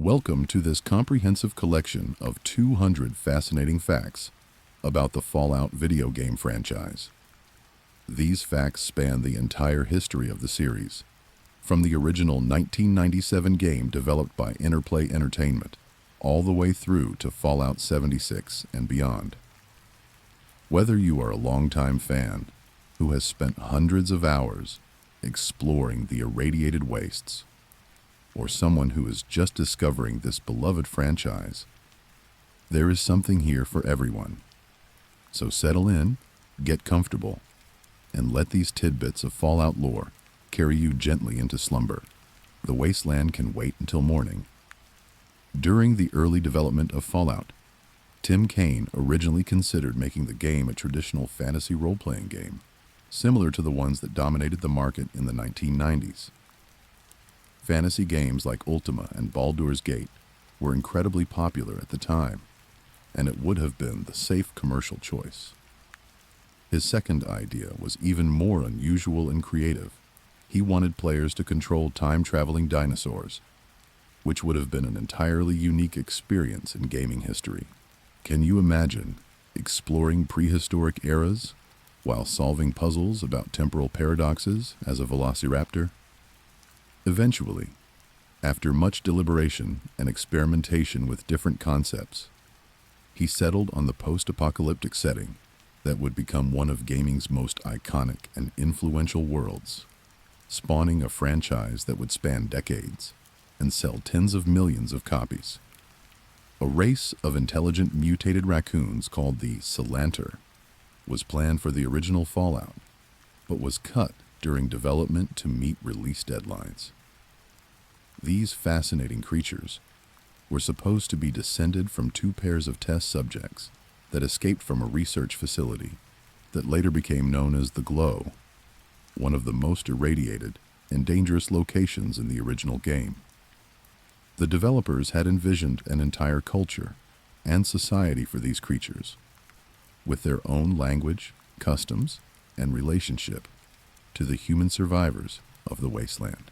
Welcome to this comprehensive collection of 200 fascinating facts about the Fallout video game franchise. These facts span the entire history of the series, from the original 1997 game developed by Interplay Entertainment, all the way through to Fallout 76 and beyond. Whether you are a longtime fan who has spent hundreds of hours exploring the irradiated wastes, or someone who is just discovering this beloved franchise, there is something here for everyone. So settle in, get comfortable, and let these tidbits of Fallout lore carry you gently into slumber. The Wasteland can wait until morning. During the early development of Fallout, Tim Cain originally considered making the game a traditional fantasy role-playing game, similar to the ones that dominated the market in the 1990s. Fantasy games like Ultima and Baldur's Gate were incredibly popular at the time, and it would have been the safe commercial choice. His second idea was even more unusual and creative. He wanted players to control time-traveling dinosaurs, which would have been an entirely unique experience in gaming history. Can you imagine exploring prehistoric eras while solving puzzles about temporal paradoxes as a velociraptor? Eventually, after much deliberation and experimentation with different concepts, he settled on the post-apocalyptic setting that would become one of gaming's most iconic and influential worlds, spawning a franchise that would span decades and sell tens of millions of copies. A race of intelligent mutated raccoons called the Salanter was planned for the original Fallout, but was cut during development to meet release deadlines. These fascinating creatures were supposed to be descended from two pairs of test subjects that escaped from a research facility that later became known as the Glow, one of the most irradiated and dangerous locations in the original game. The developers had envisioned an entire culture and society for these creatures, with their own language, customs, and relationship to the human survivors of the Wasteland.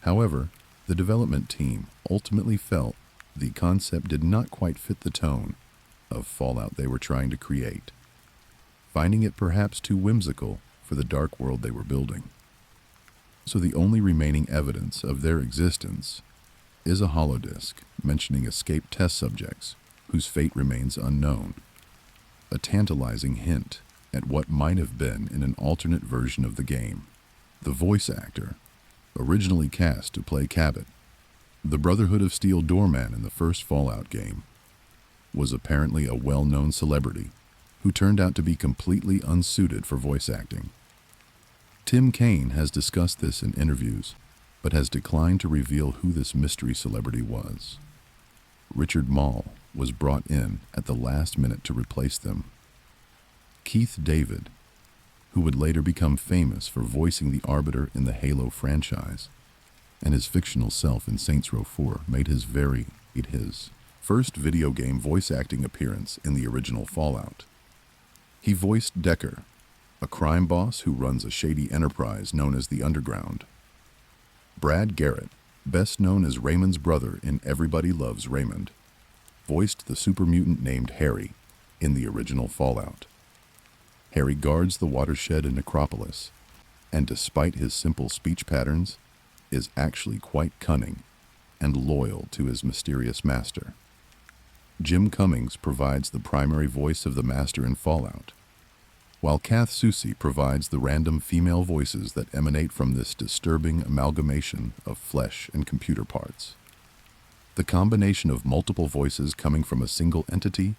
However, the development team ultimately felt the concept did not quite fit the tone of Fallout they were trying to create, finding it perhaps too whimsical for the dark world they were building. So the only remaining evidence of their existence is a holodisk mentioning escaped test subjects whose fate remains unknown, a tantalizing hint at what might have been in an alternate version of the game. The voice actor, originally cast to play Cabot, the Brotherhood of Steel doorman in the first Fallout game, was apparently a well-known celebrity who turned out to be completely unsuited for voice acting. Tim Cain has discussed this in interviews, but has declined to reveal who this mystery celebrity was. Richard Mall was brought in at the last minute to replace them. Keith David, who would later become famous for voicing the Arbiter in the Halo franchise, and his fictional self in Saints Row 4, made his first video game voice acting appearance in the original Fallout. He voiced Decker, a crime boss who runs a shady enterprise known as the Underground. Brad Garrett, best known as Raymond's brother in Everybody Loves Raymond, voiced the super mutant named Harry in the original Fallout. Harry guards the watershed in Necropolis, and despite his simple speech patterns, is actually quite cunning and loyal to his mysterious master. Jim Cummings provides the primary voice of the Master in Fallout, while Kath Soucie provides the random female voices that emanate from this disturbing amalgamation of flesh and computer parts. The combination of multiple voices coming from a single entity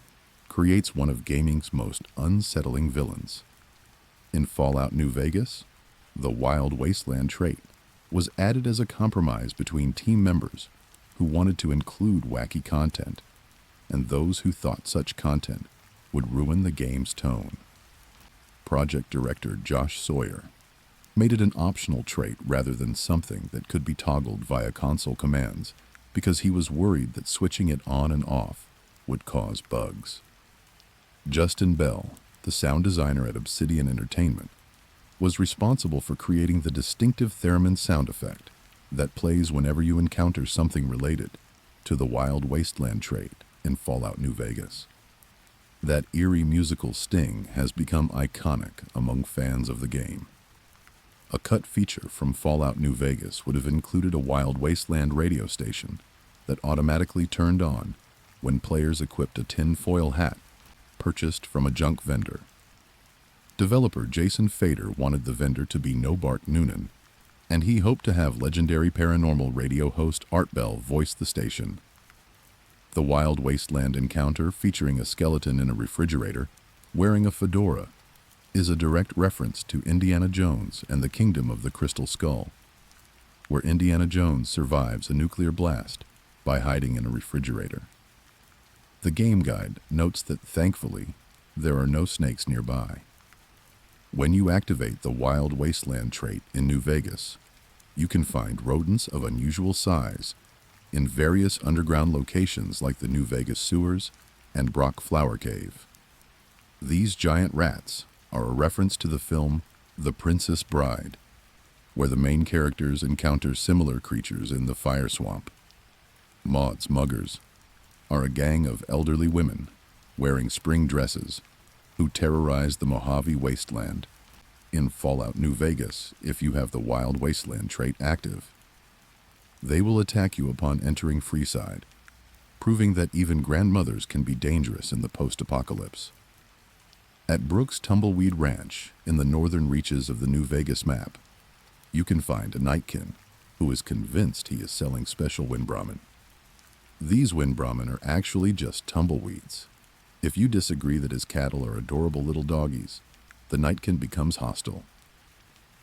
creates one of gaming's most unsettling villains. In Fallout New Vegas, the Wild Wasteland trait was added as a compromise between team members who wanted to include wacky content and those who thought such content would ruin the game's tone. Project director Josh Sawyer made it an optional trait rather than something that could be toggled via console commands because he was worried that switching it on and off would cause bugs. Justin Bell, the sound designer at Obsidian Entertainment, was responsible for creating the distinctive theremin sound effect that plays whenever you encounter something related to the Wild Wasteland trait in Fallout New Vegas. That eerie musical sting has become iconic among fans of the game. A cut feature from Fallout New Vegas would have included a Wild Wasteland radio station that automatically turned on when players equipped a tinfoil hat purchased from a junk vendor. Developer Jason Fader wanted the vendor to be No Bart Noonan, and he hoped to have legendary paranormal radio host Art Bell voice the station. The Wild Wasteland encounter, featuring a skeleton in a refrigerator wearing a fedora, is a direct reference to Indiana Jones and the Kingdom of the Crystal Skull, where Indiana Jones survives a nuclear blast by hiding in a refrigerator. The game guide notes that, thankfully, there are no snakes nearby. When you activate the Wild Wasteland trait in New Vegas, you can find rodents of unusual size in various underground locations like the New Vegas sewers and Brock Flower Cave. These giant rats are a reference to the film The Princess Bride, where the main characters encounter similar creatures in the fire swamp. Maud's Muggers are a gang of elderly women wearing spring dresses who terrorize the Mojave Wasteland in Fallout New Vegas if you have the Wild Wasteland trait active. They will attack you upon entering Freeside, proving that even grandmothers can be dangerous in the post-apocalypse. At Brooks Tumbleweed Ranch, in the northern reaches of the New Vegas map, you can find a nightkin who is convinced he is selling special wind brahmin. These wind brahmin are actually just tumbleweeds. If you disagree that his cattle are adorable little doggies, the nightkin becomes hostile.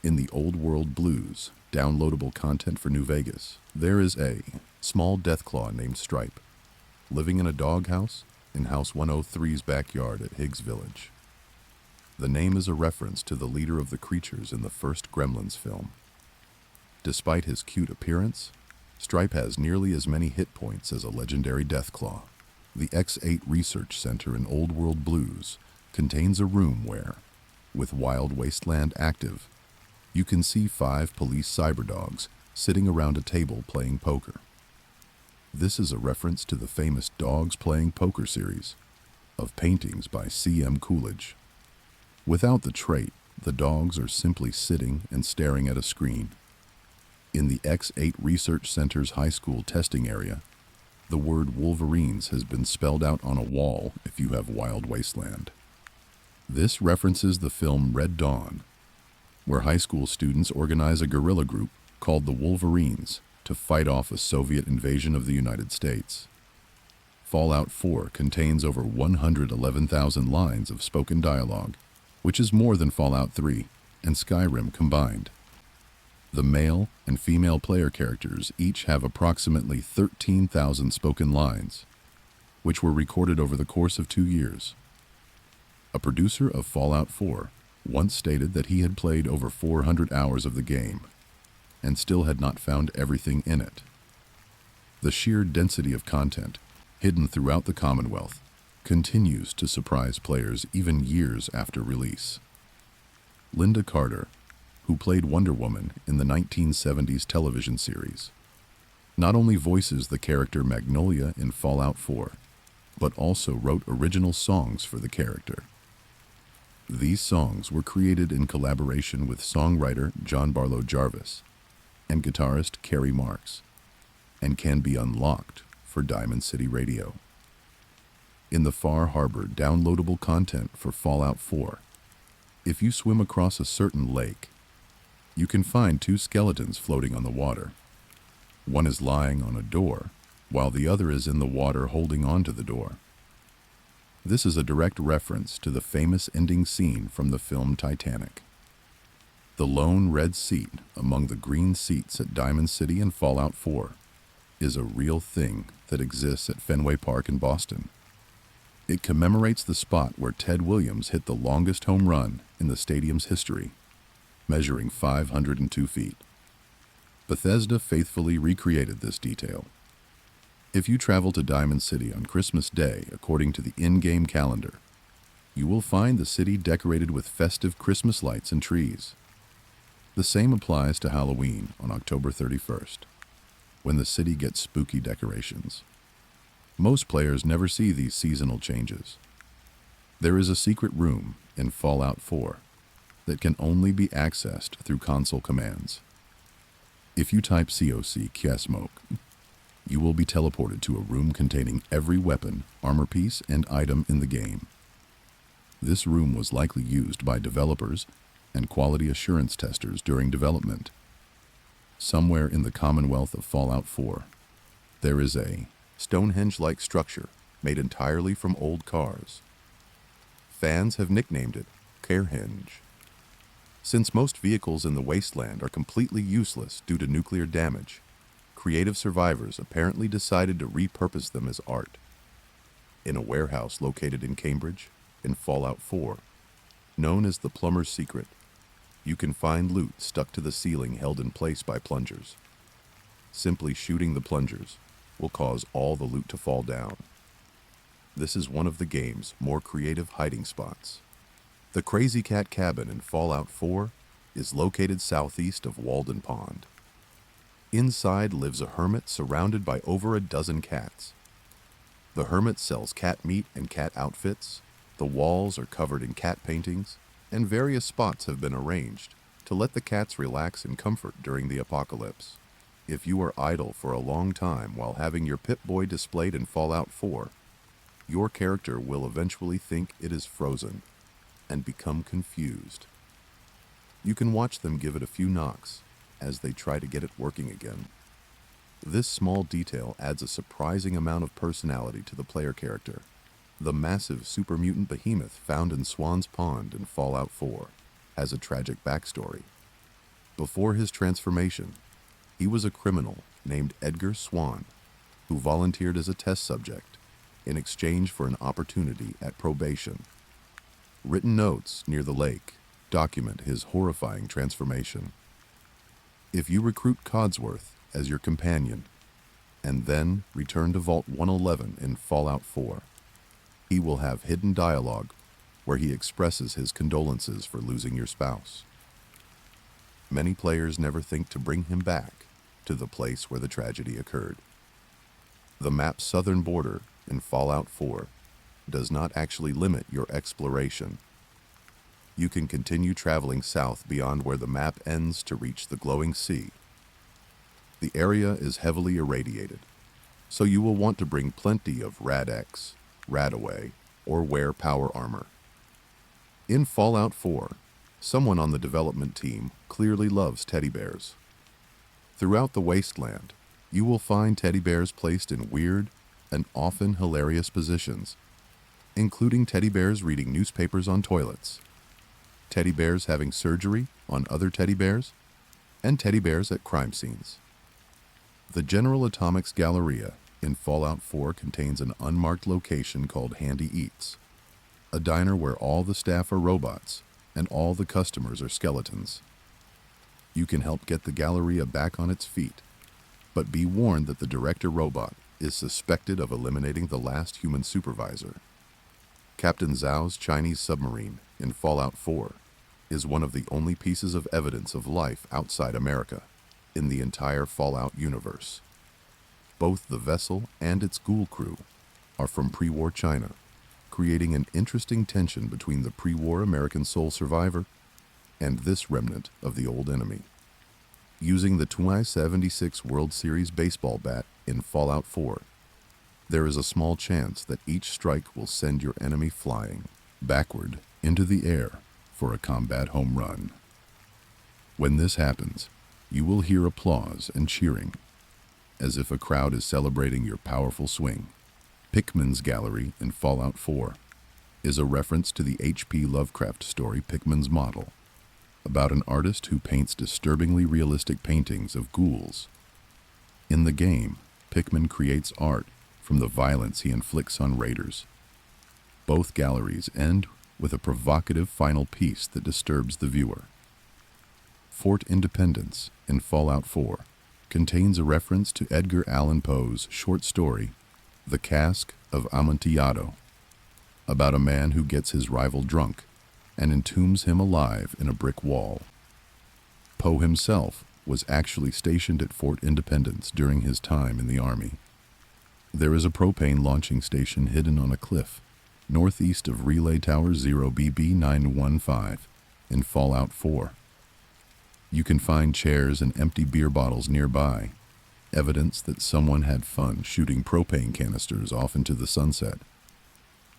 In the Old World Blues, downloadable content for New Vegas, there is a small deathclaw named Stripe, living in a doghouse in House 103's backyard at Higgs Village. The name is a reference to the leader of the creatures in the first Gremlins film. Despite his cute appearance, Stripe has nearly as many hit points as a legendary Deathclaw. The X8 Research Center in Old World Blues contains a room where, with Wild Wasteland active, you can see 5 police cyberdogs sitting around a table playing poker. This is a reference to the famous Dogs Playing Poker series of paintings by C.M. Coolidge. Without the trait, the dogs are simply sitting and staring at a screen. In the X8 Research Center's high school testing area, the word Wolverines has been spelled out on a wall if you have Wild Wasteland. This references the film Red Dawn, where high school students organize a guerrilla group called the Wolverines to fight off a Soviet invasion of the United States. Fallout 4 contains over 111,000 lines of spoken dialogue, which is more than Fallout 3 and Skyrim combined. The male and female player characters each have approximately 13,000 spoken lines, which were recorded over the course of 2 years. A producer of Fallout 4 once stated that he had played over 400 hours of the game and still had not found everything in it. The sheer density of content, hidden throughout the Commonwealth, continues to surprise players even years after release. Lynda Carter, who played Wonder Woman in the 1970s television series, not only voices the character Magnolia in Fallout 4, but also wrote original songs for the character. These songs were created in collaboration with songwriter John Barlow Jarvis and guitarist Kerry Marks, and can be unlocked for Diamond City Radio. In the Far Harbor downloadable content for Fallout 4, if you swim across a certain lake, you can find 2 skeletons floating on the water. One is lying on a door, while the other is in the water holding onto the door. This is a direct reference to the famous ending scene from the film Titanic. The lone red seat among the green seats at Diamond City in Fallout 4 is a real thing that exists at Fenway Park in Boston. It commemorates the spot where Ted Williams hit the longest home run in the stadium's history, measuring 502 feet. Bethesda faithfully recreated this detail. If you travel to Diamond City on Christmas Day according to the in-game calendar, you will find the city decorated with festive Christmas lights and trees. The same applies to Halloween on October 31st, when the city gets spooky decorations. Most players never see these seasonal changes. There is a secret room in Fallout 4 that can only be accessed through console commands. If you type COC Kiasmoke, you will be teleported to a room containing every weapon, armor piece, and item in the game. This room was likely used by developers and quality assurance testers during development. Somewhere in the Commonwealth of Fallout 4, there is a Stonehenge-like structure made entirely from old cars. Fans have nicknamed it Carehenge. Since most vehicles in the Wasteland are completely useless due to nuclear damage, creative survivors apparently decided to repurpose them as art. In a warehouse located in Cambridge, in Fallout 4, known as the Plumber's Secret, you can find loot stuck to the ceiling held in place by plungers. Simply shooting the plungers will cause all the loot to fall down. This is one of the game's more creative hiding spots. The Crazy Cat Cabin in Fallout 4 is located southeast of Walden Pond. Inside lives a hermit surrounded by over a dozen cats. The hermit sells cat meat and cat outfits. The walls are covered in cat paintings, and various spots have been arranged to let the cats relax in comfort during the apocalypse. If you are idle for a long time while having your Pip-Boy displayed in Fallout 4, your character will eventually think it is frozen and become confused. You can watch them give it a few knocks as they try to get it working again. This small detail adds a surprising amount of personality to the player character. The massive super mutant behemoth found in Swan's Pond in Fallout 4 has a tragic backstory. Before his transformation, he was a criminal named Edgar Swan who volunteered as a test subject in exchange for an opportunity at probation. Written notes near the lake document his horrifying transformation. If you recruit Codsworth as your companion and then return to Vault 111 in Fallout 4, he will have hidden dialogue where he expresses his condolences for losing your spouse. Many players never think to bring him back to the place where the tragedy occurred. The map's southern border in Fallout 4 does not actually limit your exploration. You can continue traveling south beyond where the map ends to reach the glowing sea. The area is heavily irradiated, so you will want to bring plenty of Rad-X, Radaway, or wear power armor. In Fallout 4, someone on the development team clearly loves teddy bears. Throughout the Wasteland, you will find teddy bears placed in weird and often hilarious positions, including teddy bears reading newspapers on toilets, teddy bears having surgery on other teddy bears, and teddy bears at crime scenes. The General Atomics Galleria in Fallout 4 contains an unmarked location called Handy Eats, a diner where all the staff are robots and all the customers are skeletons. You can help get the Galleria back on its feet, but be warned that the director robot is suspected of eliminating the last human supervisor. Captain Zhao's Chinese submarine in Fallout 4 is one of the only pieces of evidence of life outside America in the entire Fallout universe. Both the vessel and its ghoul crew are from pre-war China, creating an interesting tension between the pre-war American sole survivor and this remnant of the old enemy. Using the 2076 World Series baseball bat in Fallout 4, there is a small chance that each strike will send your enemy flying backward into the air for a combat home run. When this happens, you will hear applause and cheering, as if a crowd is celebrating your powerful swing. Pickman's Gallery in Fallout 4 is a reference to the H.P. Lovecraft story Pickman's Model, about an artist who paints disturbingly realistic paintings of ghouls. In the game, Pickman creates art from the violence he inflicts on raiders. Both galleries end with a provocative final piece that disturbs the viewer. Fort Independence in Fallout 4 contains a reference to Edgar Allan Poe's short story, The Cask of Amontillado, about a man who gets his rival drunk and entombs him alive in a brick wall. Poe himself was actually stationed at Fort Independence during his time in the Army. There is a propane launching station hidden on a cliff, northeast of Relay Tower 0BB915 in Fallout 4. You can find chairs and empty beer bottles nearby, evidence that someone had fun shooting propane canisters off into the sunset.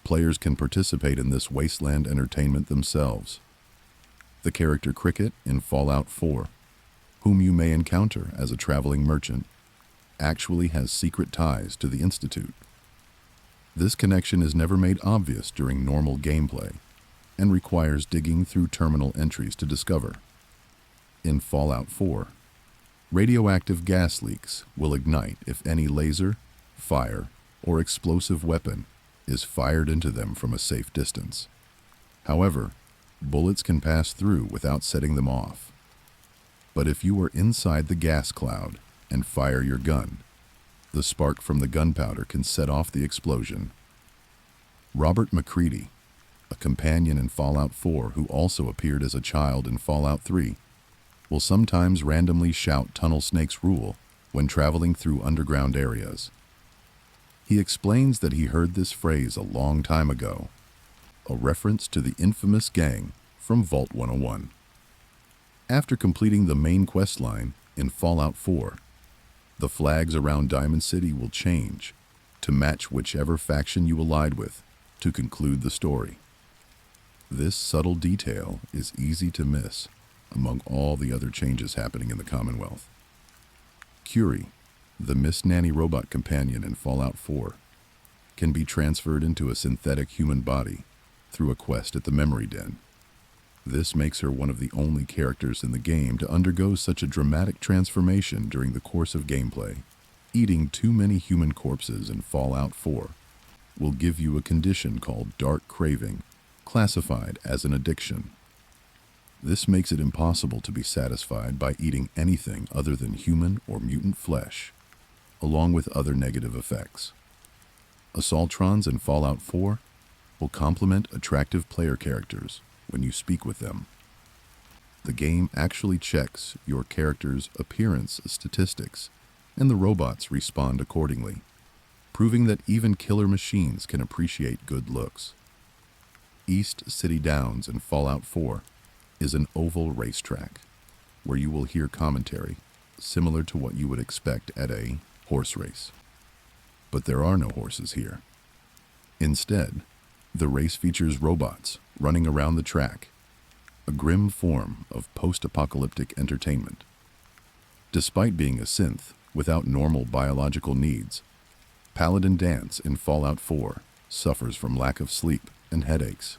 Players can participate in this wasteland entertainment themselves. The character Cricket in Fallout 4, whom you may encounter as a traveling merchant, actually has secret ties to the Institute. This connection is never made obvious during normal gameplay and requires digging through terminal entries to discover. In Fallout 4, radioactive gas leaks will ignite if any laser, fire, or explosive weapon is fired into them from a safe distance. However, bullets can pass through without setting them off. But if you are inside the gas cloud and fire your gun, the spark from the gunpowder can set off the explosion. Robert McCready, a companion in Fallout 4 who also appeared as a child in Fallout 3, will sometimes randomly shout Tunnel Snake's rule when traveling through underground areas. He explains that he heard this phrase a long time ago, a reference to the infamous gang from Vault 101. After completing the main questline in Fallout 4, the flags around Diamond City will change to match whichever faction you allied with to conclude the story. This subtle detail is easy to miss among all the other changes happening in the Commonwealth. Curie, the Miss Nanny robot companion in Fallout 4, can be transferred into a synthetic human body through a quest at the Memory Den. This makes her one of the only characters in the game to undergo such a dramatic transformation during the course of gameplay. Eating too many human corpses in Fallout 4 will give you a condition called dark craving, classified as an addiction. This makes it impossible to be satisfied by eating anything other than human or mutant flesh, along with other negative effects. Assaultrons in Fallout 4 will complement attractive player characters when you speak with them. The game actually checks your character's appearance statistics, and the robots respond accordingly, proving that even killer machines can appreciate good looks. East City Downs in Fallout 4 is an oval racetrack, where you will hear commentary similar to what you would expect at a horse race. But there are no horses here. Instead, the race features robots running around the track, a grim form of post-apocalyptic entertainment. Despite being a synth without normal biological needs, Paladin Dance in Fallout 4 suffers from lack of sleep and headaches.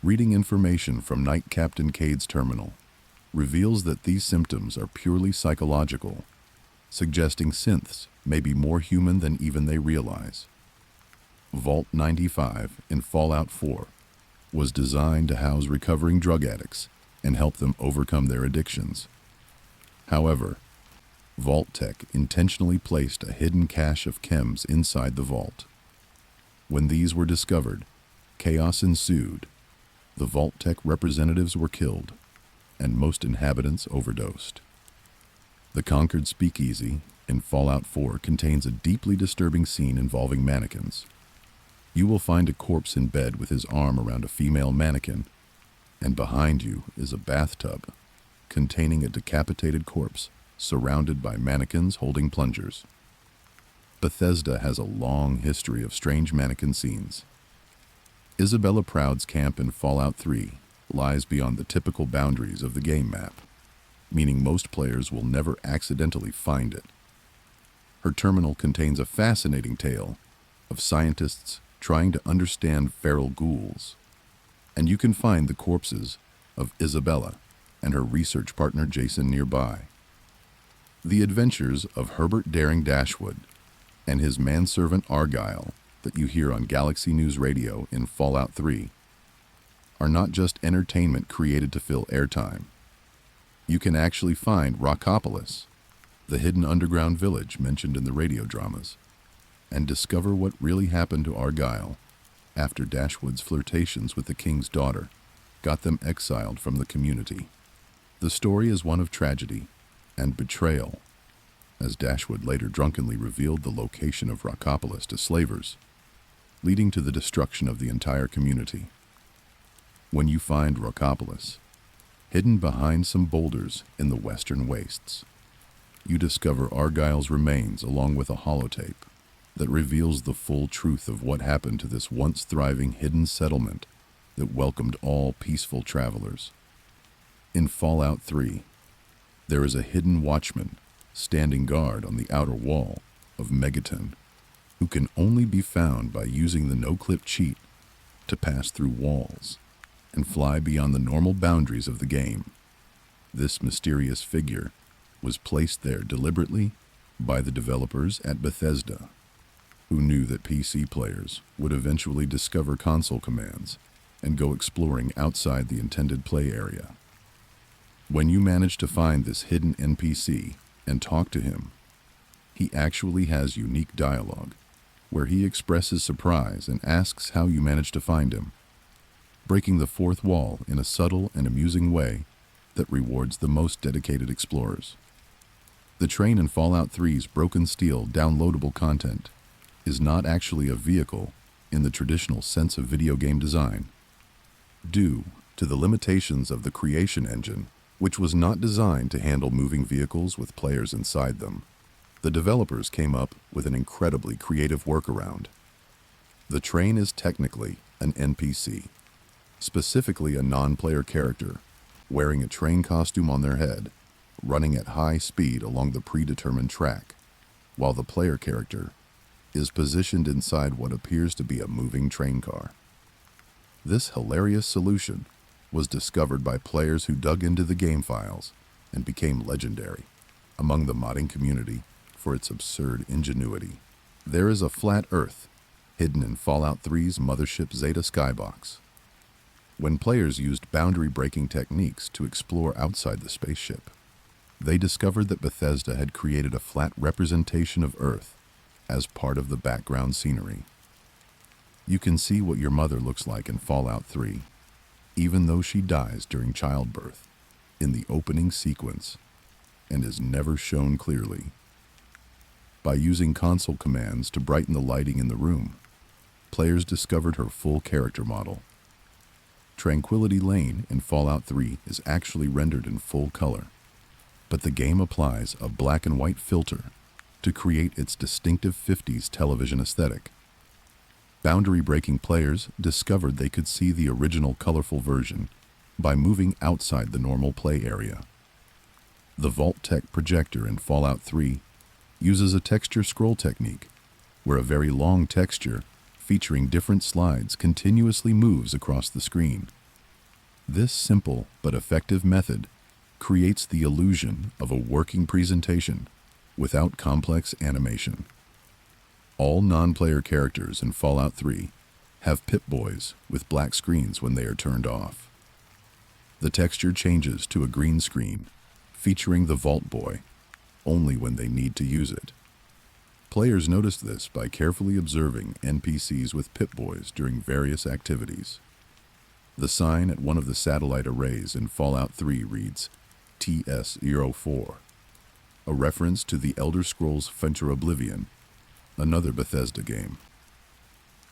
Reading information from Night Captain Cade's terminal reveals that these symptoms are purely psychological, suggesting synths may be more human than even they realize. Vault 95 in Fallout 4 was designed to house recovering drug addicts and help them overcome their addictions. However, Vault Tech intentionally placed a hidden cache of chems inside the vault. When these were discovered, chaos ensued. The Vault Tech representatives were killed, and most inhabitants overdosed. The Conquered Speakeasy in Fallout 4 contains a deeply disturbing scene involving mannequins. You will find a corpse in bed with his arm around a female mannequin, and behind you is a bathtub containing a decapitated corpse surrounded by mannequins holding plungers. Bethesda has a long history of strange mannequin scenes. Isabella Proud's camp in Fallout 3 lies beyond the typical boundaries of the game map, meaning most players will never accidentally find it. Her terminal contains a fascinating tale of scientists trying to understand feral ghouls, and you can find the corpses of Isabella and her research partner Jason nearby. The adventures of Herbert Daring Dashwood and his manservant Argyle that you hear on Galaxy News Radio in Fallout 3 are not just entertainment created to fill airtime. You can actually find Rockopolis, the hidden underground village mentioned in the radio dramas, and discover what really happened to Argyle after Dashwood's flirtations with the king's daughter got them exiled from the community. The story is one of tragedy and betrayal, as Dashwood later drunkenly revealed the location of Rockopolis to slavers, leading to the destruction of the entire community. When you find Rockopolis, hidden behind some boulders in the western wastes, you discover Argyle's remains along with a holotape that reveals the full truth of what happened to this once thriving hidden settlement that welcomed all peaceful travelers. In Fallout 3, there is a hidden watchman standing guard on the outer wall of Megaton, who can only be found by using the no-clip cheat to pass through walls and fly beyond the normal boundaries of the game. This mysterious figure was placed there deliberately by the developers at Bethesda, who knew that PC players would eventually discover console commands and go exploring outside the intended play area. When you manage to find this hidden NPC and talk to him, he actually has unique dialogue, where he expresses surprise and asks how you managed to find him, breaking the fourth wall in a subtle and amusing way that rewards the most dedicated explorers. The train in Fallout 3's Broken Steel downloadable content is not actually a vehicle in the traditional sense of video game design, due to the limitations of the creation engine, which was not designed to handle moving vehicles with players inside them. The developers came up with an incredibly creative workaround. The train is technically an NPC, specifically a non-player character, wearing a train costume on their head, running at high speed along the predetermined track, while the player character is positioned inside what appears to be a moving train car. This hilarious solution was discovered by players who dug into the game files and became legendary among the modding community for its absurd ingenuity. There is a flat Earth hidden in Fallout 3's mothership Zeta skybox. When players used boundary-breaking techniques to explore outside the spaceship, they discovered that Bethesda had created a flat representation of Earth as part of the background scenery. You can see what your mother looks like in Fallout 3, even though she dies during childbirth in the opening sequence and is never shown clearly. By using console commands to brighten the lighting in the room, players discovered her full character model. Tranquility Lane in Fallout 3 is actually rendered in full color, but the game applies a black and white filter to create its distinctive 50s television aesthetic. Boundary-breaking players discovered they could see the original colorful version by moving outside the normal play area. The Vault-Tec projector in Fallout 3 uses a texture scroll technique, where a very long texture featuring different slides continuously moves across the screen. This simple but effective method creates the illusion of a working presentation without complex animation. All non-player characters in Fallout 3 have Pip-Boys with black screens when they are turned off. The texture changes to a green screen, featuring the Vault Boy, only when they need to use it. Players notice this by carefully observing NPCs with Pip-Boys during various activities. The sign at one of the satellite arrays in Fallout 3 reads TS-04, a reference to the Elder Scrolls Venture Oblivion, another Bethesda game.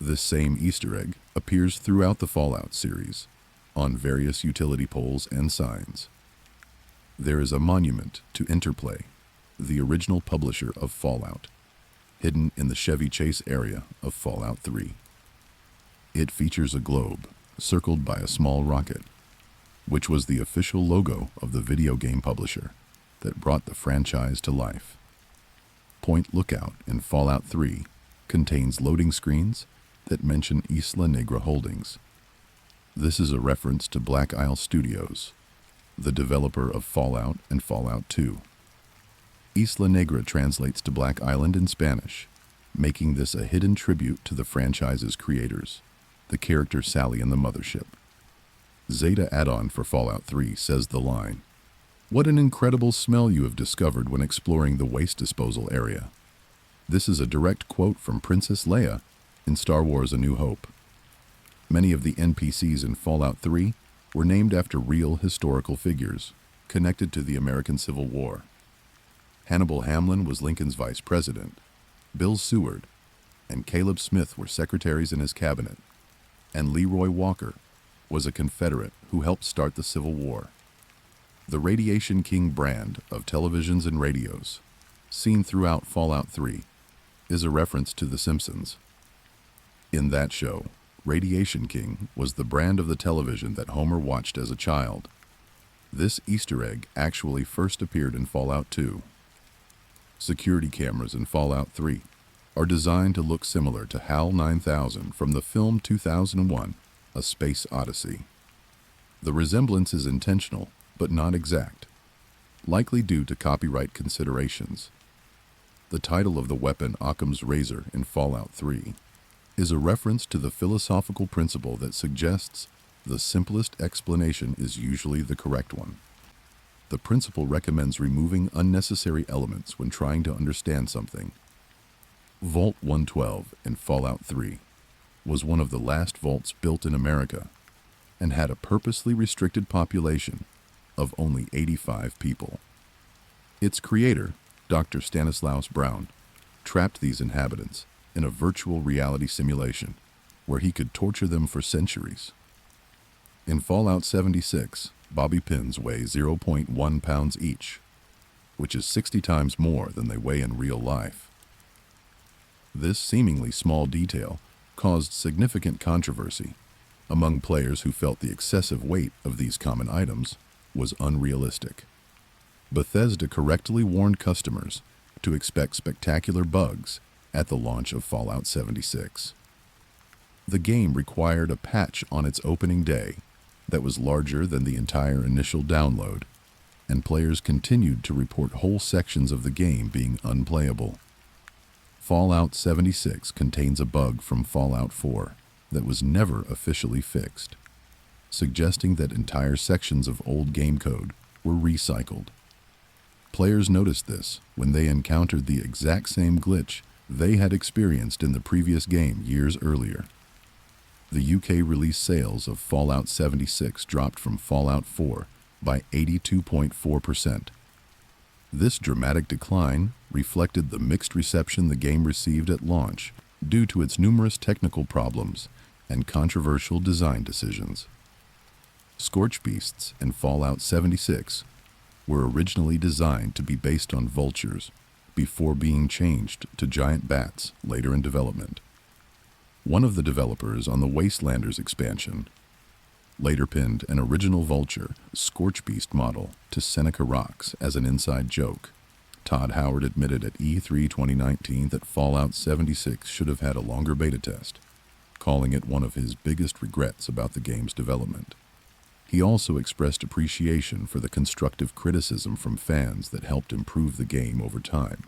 This same Easter egg appears throughout the Fallout series, on various utility poles and signs. There is a monument to Interplay, the original publisher of Fallout, hidden in the Chevy Chase area of Fallout 3. It features a globe circled by a small rocket, which was the official logo of the video game publisher that brought the franchise to life. Point Lookout in Fallout 3 contains loading screens that mention Isla Negra Holdings. This is a reference to Black Isle Studios, the developer of Fallout and Fallout 2. Isla Negra translates to Black Island in Spanish, making this a hidden tribute to the franchise's creators, the character Sally and the Mothership. Zeta add-on for Fallout 3 says the line, "What an incredible smell you have discovered when exploring the waste disposal area." This is a direct quote from Princess Leia in Star Wars A New Hope. Many of the NPCs in Fallout 3 were named after real historical figures connected to the American Civil War. Hannibal Hamlin was Lincoln's vice president. Bill Seward and Caleb Smith were secretaries in his cabinet. And Leroy Walker was a Confederate who helped start the Civil War. The Radiation King brand of televisions and radios, seen throughout Fallout 3, is a reference to The Simpsons. In that show, Radiation King was the brand of the television that Homer watched as a child. This Easter egg actually first appeared in Fallout 2. Security cameras in Fallout 3 are designed to look similar to HAL 9000 from the film 2001, A Space Odyssey. The resemblance is intentional, but not exact, likely due to copyright considerations. The title of the weapon, Occam's Razor, in Fallout 3, is a reference to the philosophical principle that suggests the simplest explanation is usually the correct one. The principle recommends removing unnecessary elements when trying to understand something. Vault 112 in Fallout 3 was one of the last vaults built in America and had a purposely restricted population of only 85 people. Its creator, Dr. Stanislaus Brown, trapped these inhabitants in a virtual reality simulation where he could torture them for centuries. In Fallout 76, bobby pins weigh 0.1 pounds each, which is 60 times more than they weigh in real life. This seemingly small detail caused significant controversy among players who felt the excessive weight of these common items was unrealistic. Bethesda correctly warned customers to expect spectacular bugs at the launch of Fallout 76. The game required a patch on its opening day that was larger than the entire initial download, and players continued to report whole sections of the game being unplayable. Fallout 76 contains a bug from Fallout 4 that was never officially fixed, suggesting that entire sections of old game code were recycled. Players noticed this when they encountered the exact same glitch they had experienced in the previous game years earlier. The UK release sales of Fallout 76 dropped from Fallout 4 by 82.4%. This dramatic decline reflected the mixed reception the game received at launch due to its numerous technical problems and controversial design decisions. Scorch beasts in Fallout 76 were originally designed to be based on vultures before being changed to giant bats later in development. One of the developers on the Wastelanders expansion later pinned an original vulture Scorch Beast model to Seneca Rocks as an inside joke. Todd Howard admitted at E3 2019 that Fallout 76 should have had a longer beta test, calling it one of his biggest regrets about the game's development. He also expressed appreciation for the constructive criticism from fans that helped improve the game over time.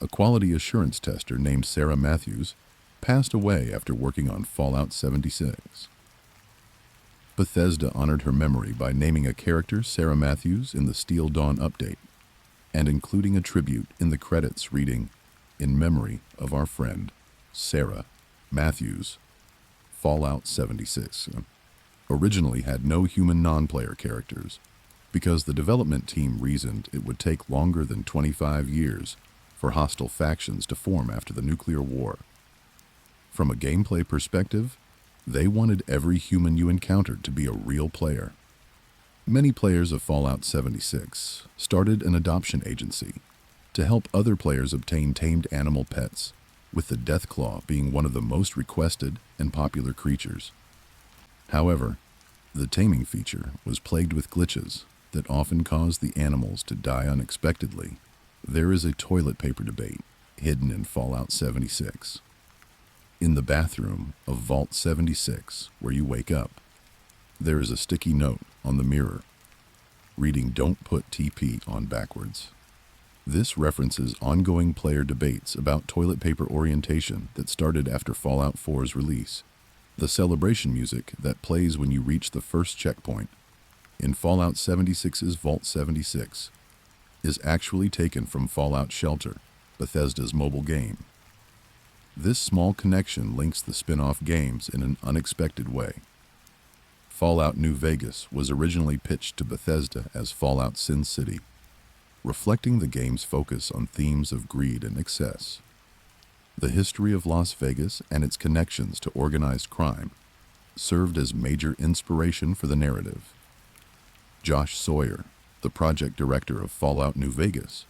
A quality assurance tester named Sarah Matthews passed away after working on Fallout 76. Bethesda honored her memory by naming a character Sarah Matthews in the Steel Dawn update and including a tribute in the credits reading, "In memory of our friend, Sarah Matthews." Fallout 76 originally had no human non-player characters because the development team reasoned it would take longer than 25 years for hostile factions to form after the nuclear war. From a gameplay perspective, they wanted every human you encountered to be a real player. Many players of Fallout 76 started an adoption agency to help other players obtain tamed animal pets, with the Deathclaw being one of the most requested and popular creatures. However, the taming feature was plagued with glitches that often caused the animals to die unexpectedly. There is a toilet paper debate hidden in Fallout 76. In the bathroom of Vault 76, where you wake up, there is a sticky note on the mirror reading, "Don't put TP on backwards." This references ongoing player debates about toilet paper orientation that started after Fallout 4's release. The celebration music that plays when you reach the first checkpoint in Fallout 76's Vault 76 is actually taken from Fallout Shelter, Bethesda's mobile game. This small connection links the spin-off games in an unexpected way. Fallout New Vegas was originally pitched to Bethesda as Fallout Sin City. reflecting the game's focus on themes of greed and excess. The history of Las Vegas and its connections to organized crime served as major inspiration for the narrative. Josh Sawyer, the project director of Fallout New Vegas,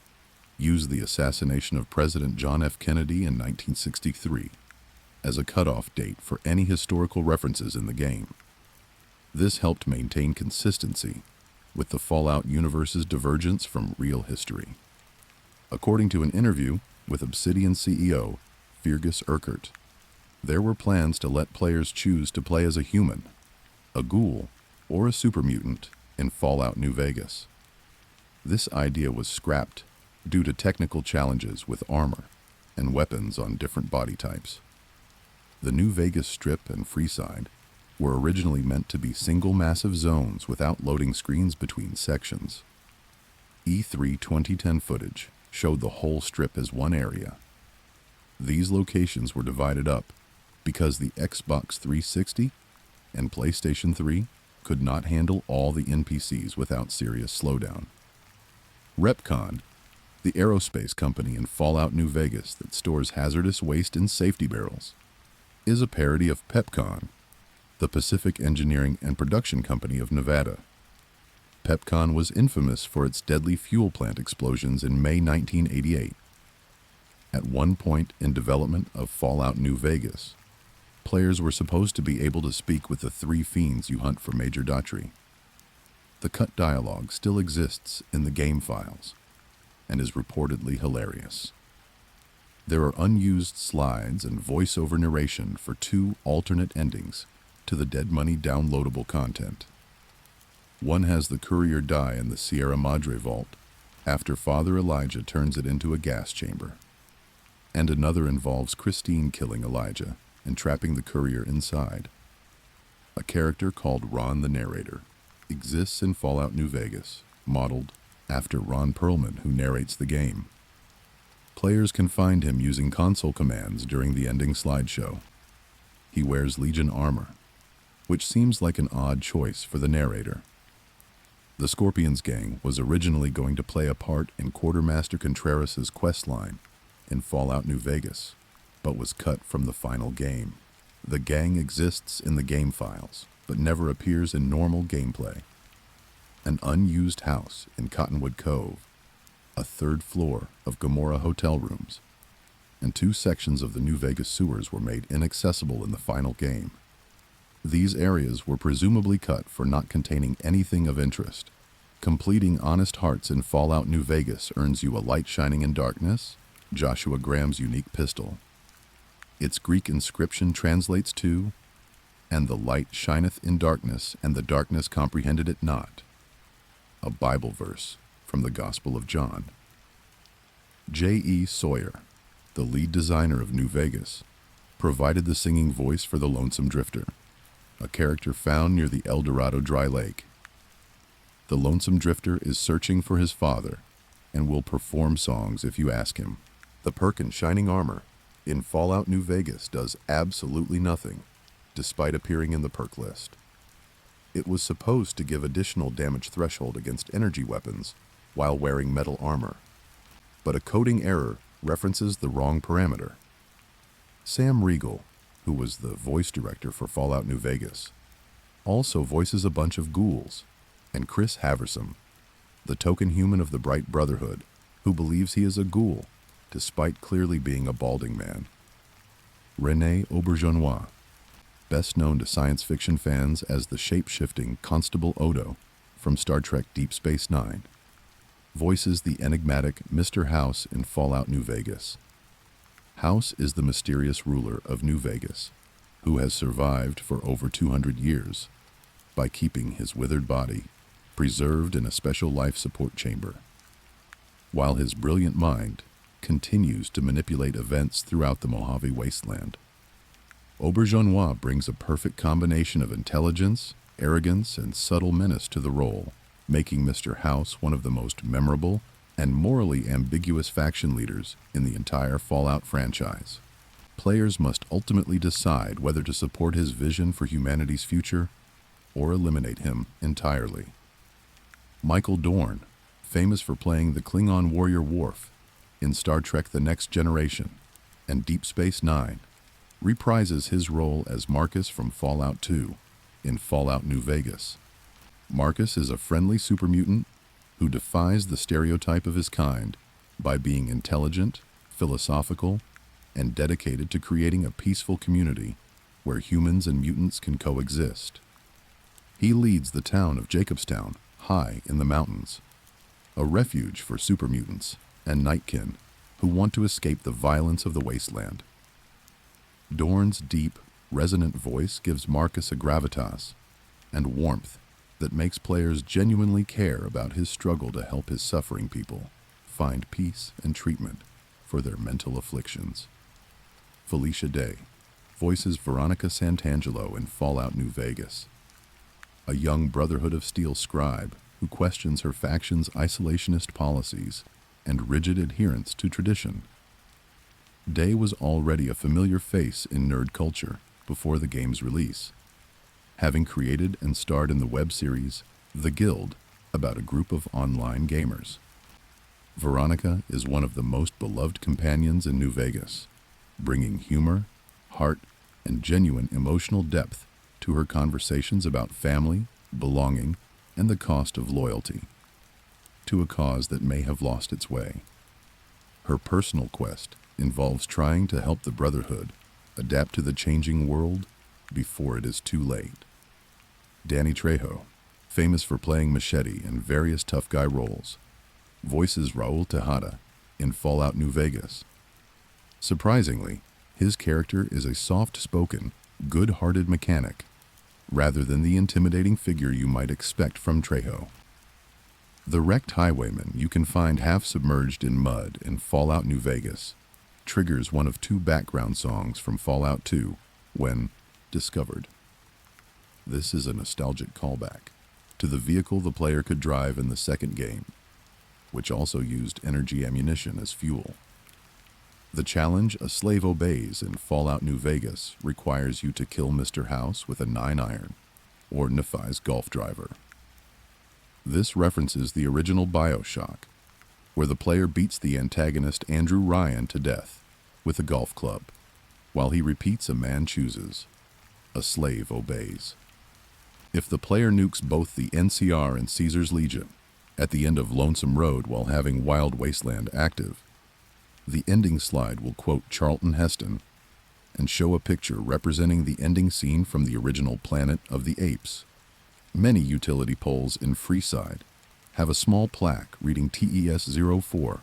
used the assassination of President John F. Kennedy in 1963 as a cutoff date for any historical references in the game. This helped maintain consistency with the Fallout universe's divergence from real history. According to an interview with Obsidian CEO Fergus Urquhart, there were plans to let players choose to play as a human, a ghoul, or a super mutant in Fallout New Vegas. This idea was scrapped due to technical challenges with armor and weapons on different body types. The New Vegas Strip and Freeside were originally meant to be single massive zones without loading screens between sections. E3 2010 footage showed the whole strip as one area. These locations were divided up because the Xbox 360 and PlayStation 3 could not handle all the NPCs without serious slowdown. Repcon, the aerospace company in Fallout New Vegas that stores hazardous waste in safety barrels, is a parody of PepCon, the Pacific Engineering and Production Company of Nevada. PepCon was infamous for its deadly fuel plant explosions in May 1988. At one point in development of Fallout New Vegas, players were supposed to be able to speak with the three fiends you hunt for Major Daughtry. The cut dialogue still exists in the game files and is reportedly hilarious. There are unused slides and voiceover narration for 2 alternate endings to the Dead Money downloadable content. One has the courier die in the Sierra Madre vault after Father Elijah turns it into a gas chamber, and another involves Christine killing Elijah and trapping the courier inside. A character called Ron the Narrator exists in Fallout New Vegas, modeled after Ron Perlman, who narrates the game. Players can find him using console commands during the ending slideshow. He wears Legion armor, which seems like an odd choice for the narrator. The Scorpions gang was originally going to play a part in Quartermaster Contreras' quest line in Fallout New Vegas, but was cut from the final game. The gang exists in the game files, but never appears in normal gameplay. An unused house in Cottonwood Cove, a 3rd floor of Gomorrah hotel rooms, and 2 sections of the New Vegas sewers were made inaccessible in the final game. These areas were presumably cut for not containing anything of interest. Completing Honest Hearts in Fallout New Vegas earns you a light shining in darkness, Joshua Graham's unique pistol. Its Greek inscription translates to, "And the light shineth in darkness, and the darkness comprehended it not," a Bible verse from the Gospel of John. J.E. Sawyer, the lead designer of New Vegas, provided the singing voice for the Lonesome Drifter, a character found near the El Dorado Dry Lake. The Lonesome Drifter is searching for his father and will perform songs if you ask him. The perk in Shining Armor in Fallout New Vegas does absolutely nothing, despite appearing in the perk list. It was supposed to give additional damage threshold against energy weapons while wearing metal armor, but a coding error references the wrong parameter. Sam Riegel, who was the voice director for Fallout New Vegas, also voices a bunch of ghouls, and Chris Haversom, the token human of the Bright Brotherhood, who believes he is a ghoul, despite clearly being a balding man. René Auberjonois, best known to science fiction fans as the shape-shifting Constable Odo from Star Trek Deep Space Nine, voices the enigmatic Mr. House in Fallout New Vegas. House is the mysterious ruler of New Vegas, who has survived for over 200 years by keeping his withered body preserved in a special life support chamber, while his brilliant mind continues to manipulate events throughout the Mojave Wasteland. Auberjonois brings a perfect combination of intelligence, arrogance, and subtle menace to the role, making Mr. House one of the most memorable and morally ambiguous faction leaders in the entire Fallout franchise. Players must ultimately decide whether to support his vision for humanity's future or eliminate him entirely. Michael Dorn, famous for playing the Klingon warrior Worf in Star Trek The Next Generation and Deep Space Nine, reprises his role as Marcus from Fallout 2 in Fallout New Vegas. Marcus is a friendly super mutant who defies the stereotype of his kind by being intelligent, philosophical, and dedicated to creating a peaceful community where humans and mutants can coexist. He leads the town of Jacobstown, high in the mountains, a refuge for super mutants and nightkin who want to escape the violence of the Wasteland. Dorn's deep, resonant voice gives Marcus a gravitas and warmth that makes players genuinely care about his struggle to help his suffering people find peace and treatment for their mental afflictions. Felicia Day voices Veronica Santangelo in Fallout New Vegas, a young Brotherhood of Steel scribe who questions her faction's isolationist policies and rigid adherence to tradition. Day was already a familiar face in nerd culture before the game's release, having created and starred in the web series The Guild about a group of online gamers. Veronica is one of the most beloved companions in New Vegas, bringing humor, heart, and genuine emotional depth to her conversations about family, belonging, and the cost of loyalty to a cause that may have lost its way. Her personal quest involves trying to help the Brotherhood adapt to the changing world before it is too late. Danny Trejo, famous for playing Machete in various tough guy roles, voices Raul Tejada in Fallout New Vegas. Surprisingly, his character is a soft-spoken, good-hearted mechanic, rather than the intimidating figure you might expect from Trejo. The wrecked highwayman you can find half-submerged in mud in Fallout New Vegas triggers one of two background songs from Fallout 2 when discovered. This is a nostalgic callback to the vehicle the player could drive in the second game, which also used energy ammunition as fuel. The challenge A Slave Obeys in Fallout New Vegas requires you to kill Mr. House with a 9-iron, or Nephi's golf driver. This references the original BioShock, where the player beats the antagonist Andrew Ryan to death with a golf club, while he repeats A Man Chooses, A Slave Obeys. If the player nukes both the NCR and Caesar's Legion at the end of Lonesome Road while having Wild Wasteland active, the ending slide will quote Charlton Heston and show a picture representing the ending scene from the original Planet of the Apes. Many utility poles in Freeside have a small plaque reading TES-04,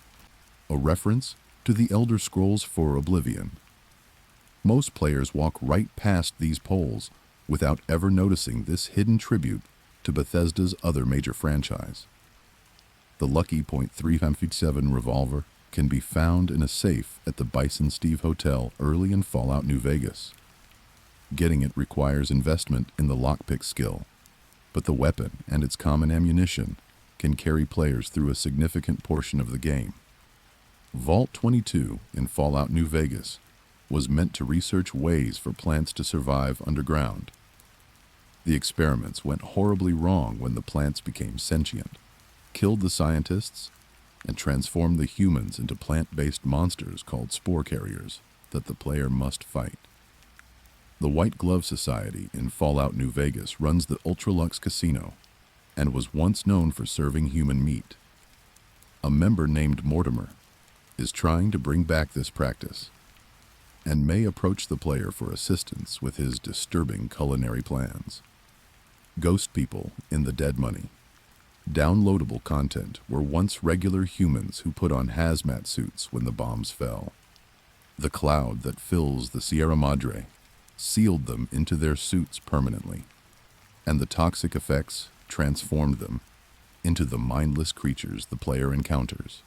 a reference to the Elder Scrolls IV Oblivion. Most players walk right past these poles without ever noticing this hidden tribute to Bethesda's other major franchise. The Lucky .357 revolver can be found in a safe at the Bison Steve Hotel early in Fallout New Vegas. Getting it requires investment in the lockpick skill, but the weapon and its common ammunition can carry players through a significant portion of the game. Vault 22 in Fallout New Vegas was meant to research ways for plants to survive underground. The experiments went horribly wrong when the plants became sentient, killed the scientists, and transformed the humans into plant-based monsters called spore carriers that the player must fight. The White Glove Society in Fallout New Vegas runs the Ultralux Casino and was once known for serving human meat. A member named Mortimer is trying to bring back this practice and may approach the player for assistance with his disturbing culinary plans. Ghost people in the Dead Money. Downloadable content were once regular humans who put on hazmat suits when the bombs fell. The cloud that fills the Sierra Madre sealed them into their suits permanently, and the toxic effects transformed them into the mindless creatures the player encounters.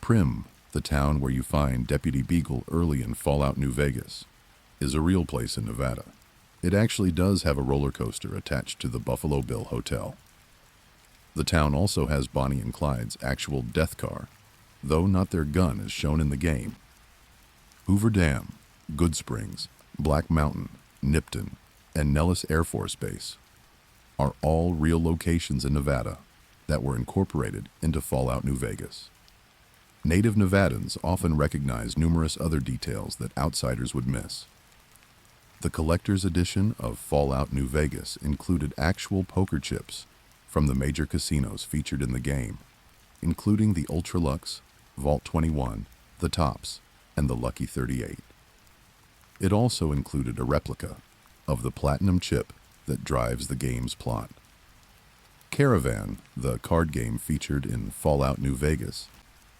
Prim, the town where you find Deputy Beagle early in Fallout New Vegas, is a real place in Nevada. It actually does have a roller coaster attached to the Buffalo Bill Hotel. The town also has Bonnie and Clyde's actual death car, though not their gun as shown in the game. Hoover Dam, Good Springs, Black Mountain, Nipton, and Nellis Air Force Base are all real locations in Nevada that were incorporated into Fallout New Vegas. Native Nevadans often recognized numerous other details that outsiders would miss. The collector's edition of Fallout New Vegas included actual poker chips from the major casinos featured in the game, including the Ultralux, Vault 21, the Tops, and the Lucky 38. It also included a replica of the platinum chip that drives the game's plot. Caravan, the card game featured in Fallout New Vegas,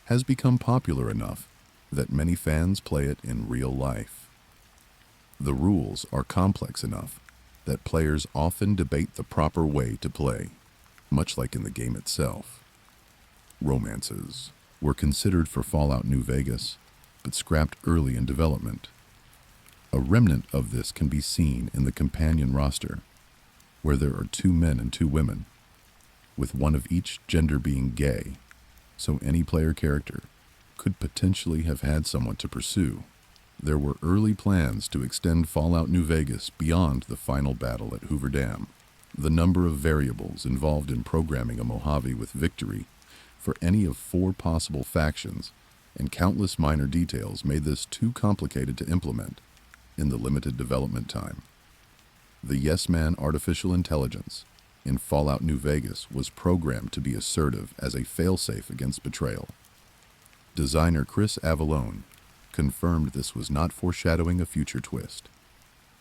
has become popular enough that many fans play it in real life. The rules are complex enough that players often debate the proper way to play, much like in the game itself. Romances were considered for Fallout New Vegas, but scrapped early in development. A remnant of this can be seen in the companion roster, where there are 2 men and 2 women, with one of each gender being gay, so any player character could potentially have had someone to pursue. There were early plans to extend Fallout New Vegas beyond the final battle at Hoover Dam. The number of variables involved in programming a Mojave with victory for any of 4 possible factions and countless minor details made this too complicated to implement in the limited development time. The Yes Man artificial intelligence in Fallout New Vegas was programmed to be assertive as a failsafe against betrayal. Designer Chris Avallone confirmed this was not foreshadowing a future twist,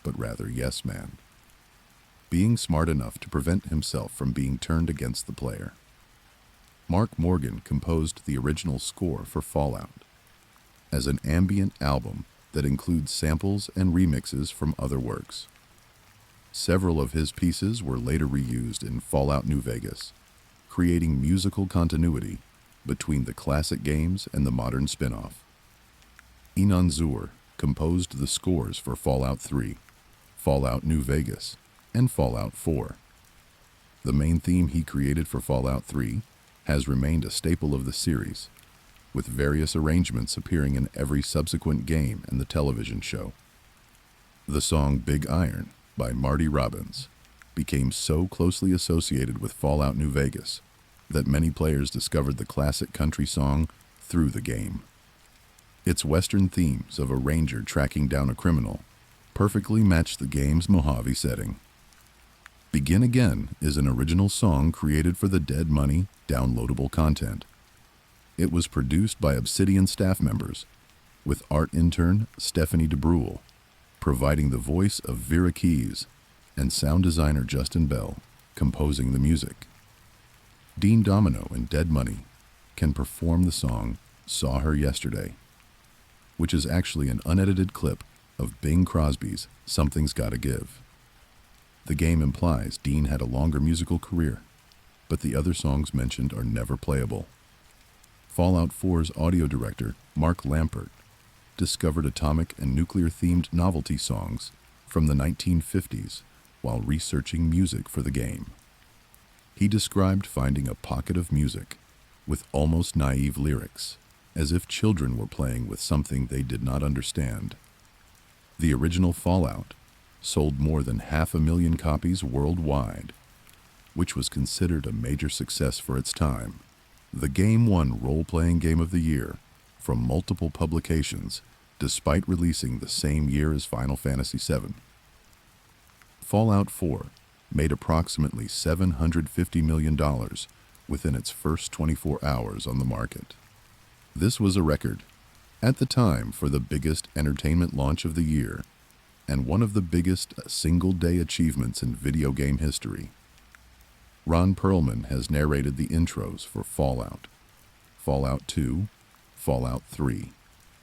but rather Yes Man being smart enough to prevent himself from being turned against the player. Mark Morgan composed the original score for Fallout as an ambient album that includes samples and remixes from other works. Several of his pieces were later reused in Fallout New Vegas, creating musical continuity between the classic games and the modern spin-off. Inon Zur composed the scores for Fallout 3, Fallout New Vegas, and Fallout 4. The main theme he created for Fallout 3 has remained a staple of the series, with various arrangements appearing in every subsequent game and the television show. The song Big Iron by Marty Robbins became so closely associated with Fallout New Vegas that many players discovered the classic country song through the game. Its Western themes of a ranger tracking down a criminal perfectly match the game's Mojave setting. Begin Again is an original song created for the Dead Money downloadable content. It was produced by Obsidian staff members, with art intern Stephanie DeBrule providing the voice of Vera Keys and sound designer Justin Bell composing the music. Dean Domino and Dead Money can perform the song Saw Her Yesterday, which is actually an unedited clip of Bing Crosby's Something's Gotta Give. The game implies Dean had a longer musical career, but the other songs mentioned are never playable. Fallout 4's audio director, Mark Lampert, discovered atomic and nuclear-themed novelty songs from the 1950s while researching music for the game. He described finding a pocket of music with almost naive lyrics, as if children were playing with something they did not understand. The original Fallout sold more than 500,000 copies worldwide, which was considered a major success for its time. The game won Role-Playing Game of the Year from multiple publications, despite releasing the same year as Final Fantasy VII. Fallout 4 made approximately $750 million within its first 24 hours on the market. This was a record at the time for the biggest entertainment launch of the year and one of the biggest single-day achievements in video game history. Ron Perlman has narrated the intros for Fallout, Fallout 2, Fallout 3,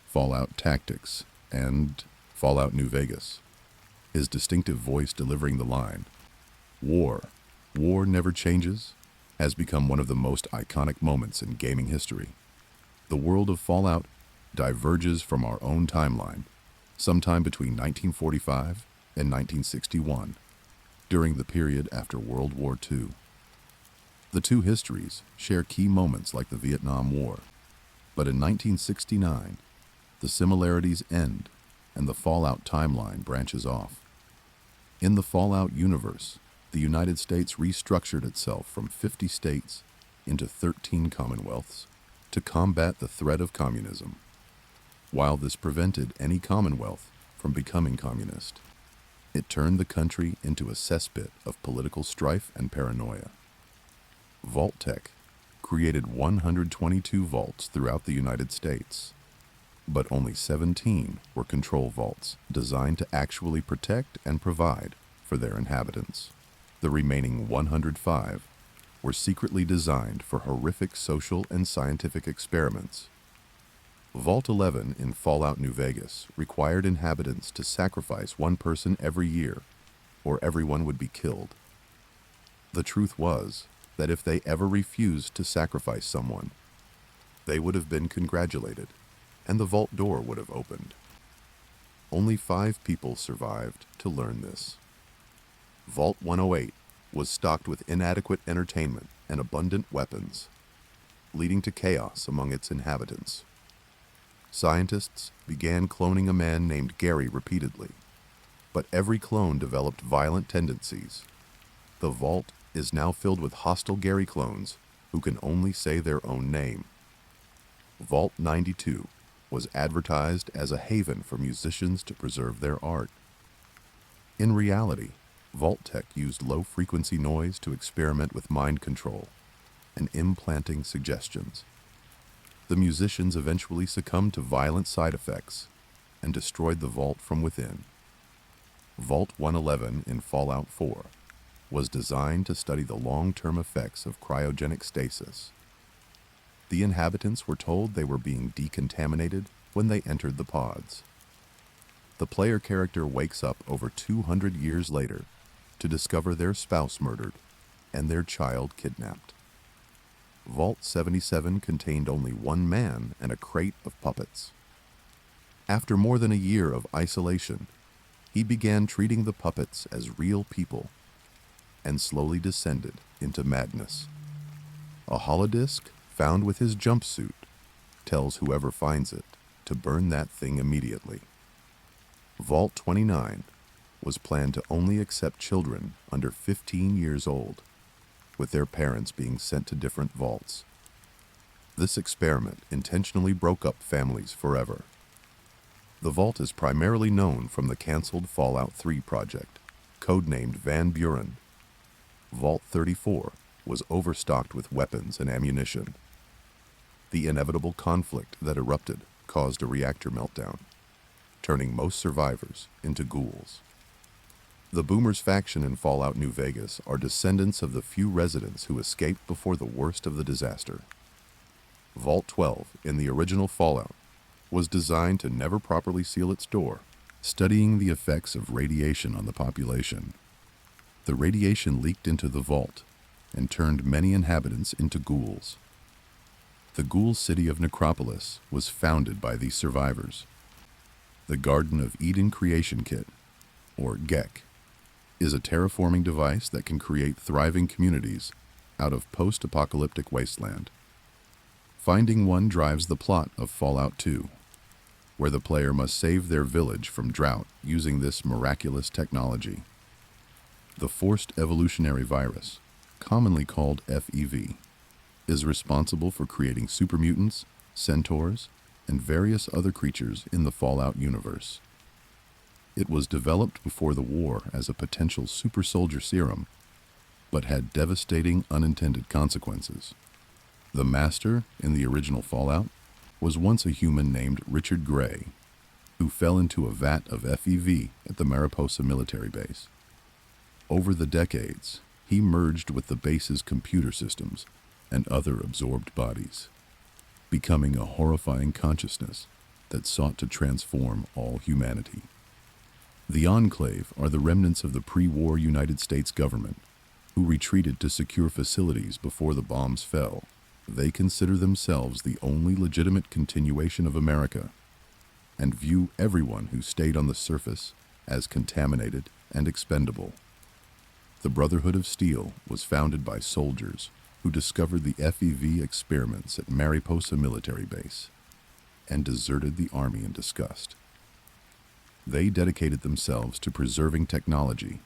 Fallout Tactics, and Fallout New Vegas. His distinctive voice delivering the line, "War, war never changes," has become one of the most iconic moments in gaming history. The world of Fallout diverges from our own timeline, sometime between 1945 and 1961, during the period after World War II. The two histories share key moments like the Vietnam War, but in 1969, the similarities end and the Fallout timeline branches off. In the Fallout universe, the United States restructured itself from 50 states into 13 commonwealths to combat the threat of communism, while this prevented any commonwealth from becoming communist. It turned the country into a cesspit of political strife and paranoia. Vault-Tec created 122 vaults throughout the United States, but only 17 were control vaults designed to actually protect and provide for their inhabitants. The remaining 105 were secretly designed for horrific social and scientific experiments. Vault 11 in Fallout New Vegas required inhabitants to sacrifice one person every year, or everyone would be killed. The truth was that if they ever refused to sacrifice someone, they would have been congratulated, and the vault door would have opened. Only 5 people survived to learn this. Vault 108 was stocked with inadequate entertainment and abundant weapons, leading to chaos among its inhabitants. Scientists began cloning a man named Gary repeatedly, but every clone developed violent tendencies. The vault is now filled with hostile Gary clones who can only say their own name. Vault 92 was advertised as a haven for musicians to preserve their art. In reality, Vault-Tec used low-frequency noise to experiment with mind control and implanting suggestions. The musicians eventually succumbed to violent side effects and destroyed the vault from within. Vault 111 in Fallout 4 was designed to study the long-term effects of cryogenic stasis. The inhabitants were told they were being decontaminated when they entered the pods. The player character wakes up over 200 years later to discover their spouse murdered and their child kidnapped. Vault 77 contained only one man and a crate of puppets. After more than a year of isolation, he began treating the puppets as real people and slowly descended into madness. A holodisc found with his jumpsuit tells whoever finds it to burn that thing immediately. Vault 29 was planned to only accept children under 15 years old, with their parents being sent to different vaults. This experiment intentionally broke up families forever. The vault is primarily known from the canceled Fallout 3 project, codenamed Van Buren. Vault 34 was overstocked with weapons and ammunition. The inevitable conflict that erupted caused a reactor meltdown, turning most survivors into ghouls. The Boomers faction in Fallout New Vegas are descendants of the few residents who escaped before the worst of the disaster. Vault 12 in the original Fallout was designed to never properly seal its door, studying the effects of radiation on the population. The radiation leaked into the vault and turned many inhabitants into ghouls. The ghoul city of Necropolis was founded by these survivors. The Garden of Eden Creation Kit, or GEC, is a terraforming device that can create thriving communities out of post-apocalyptic wasteland. Finding one drives the plot of Fallout 2, where the player must save their village from drought using this miraculous technology. The Forced Evolutionary Virus, commonly called FEV, is responsible for creating supermutants, centaurs, and various other creatures in the Fallout universe. It was developed before the war as a potential super soldier serum, but had devastating unintended consequences. The Master in the original Fallout was once a human named Richard Gray, who fell into a vat of FEV at the Mariposa military base. Over the decades, he merged with the base's computer systems and other absorbed bodies, becoming a horrifying consciousness that sought to transform all humanity. The Enclave are the remnants of the pre-war United States government, who retreated to secure facilities before the bombs fell. They consider themselves the only legitimate continuation of America, and view everyone who stayed on the surface as contaminated and expendable. The Brotherhood of Steel was founded by soldiers who discovered the FEV experiments at Mariposa military base and deserted the army in disgust. They dedicated themselves to preserving technology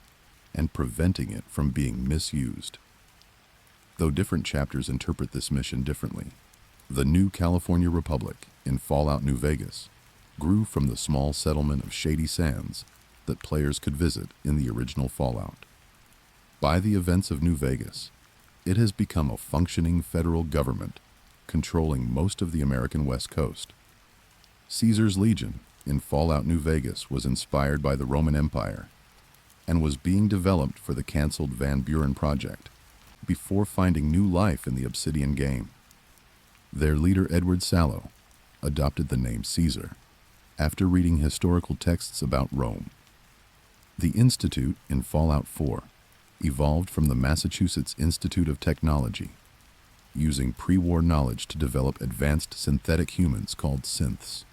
and preventing it from being misused. though different chapters interpret this mission differently. The New California Republic in Fallout New Vegas grew from the small settlement of Shady Sands that players could visit in the original Fallout. By the events of New Vegas, it has become a functioning federal government controlling most of the American West Coast. Caesar's Legion in Fallout New Vegas was inspired by the Roman Empire and was being developed for the canceled Van Buren project before finding new life in the Obsidian game. Their leader, Edward Sallow, adopted the name Caesar after reading historical texts about Rome. The Institute in Fallout 4 evolved from the Massachusetts Institute of Technology, using pre-war knowledge to develop advanced synthetic humans called synths.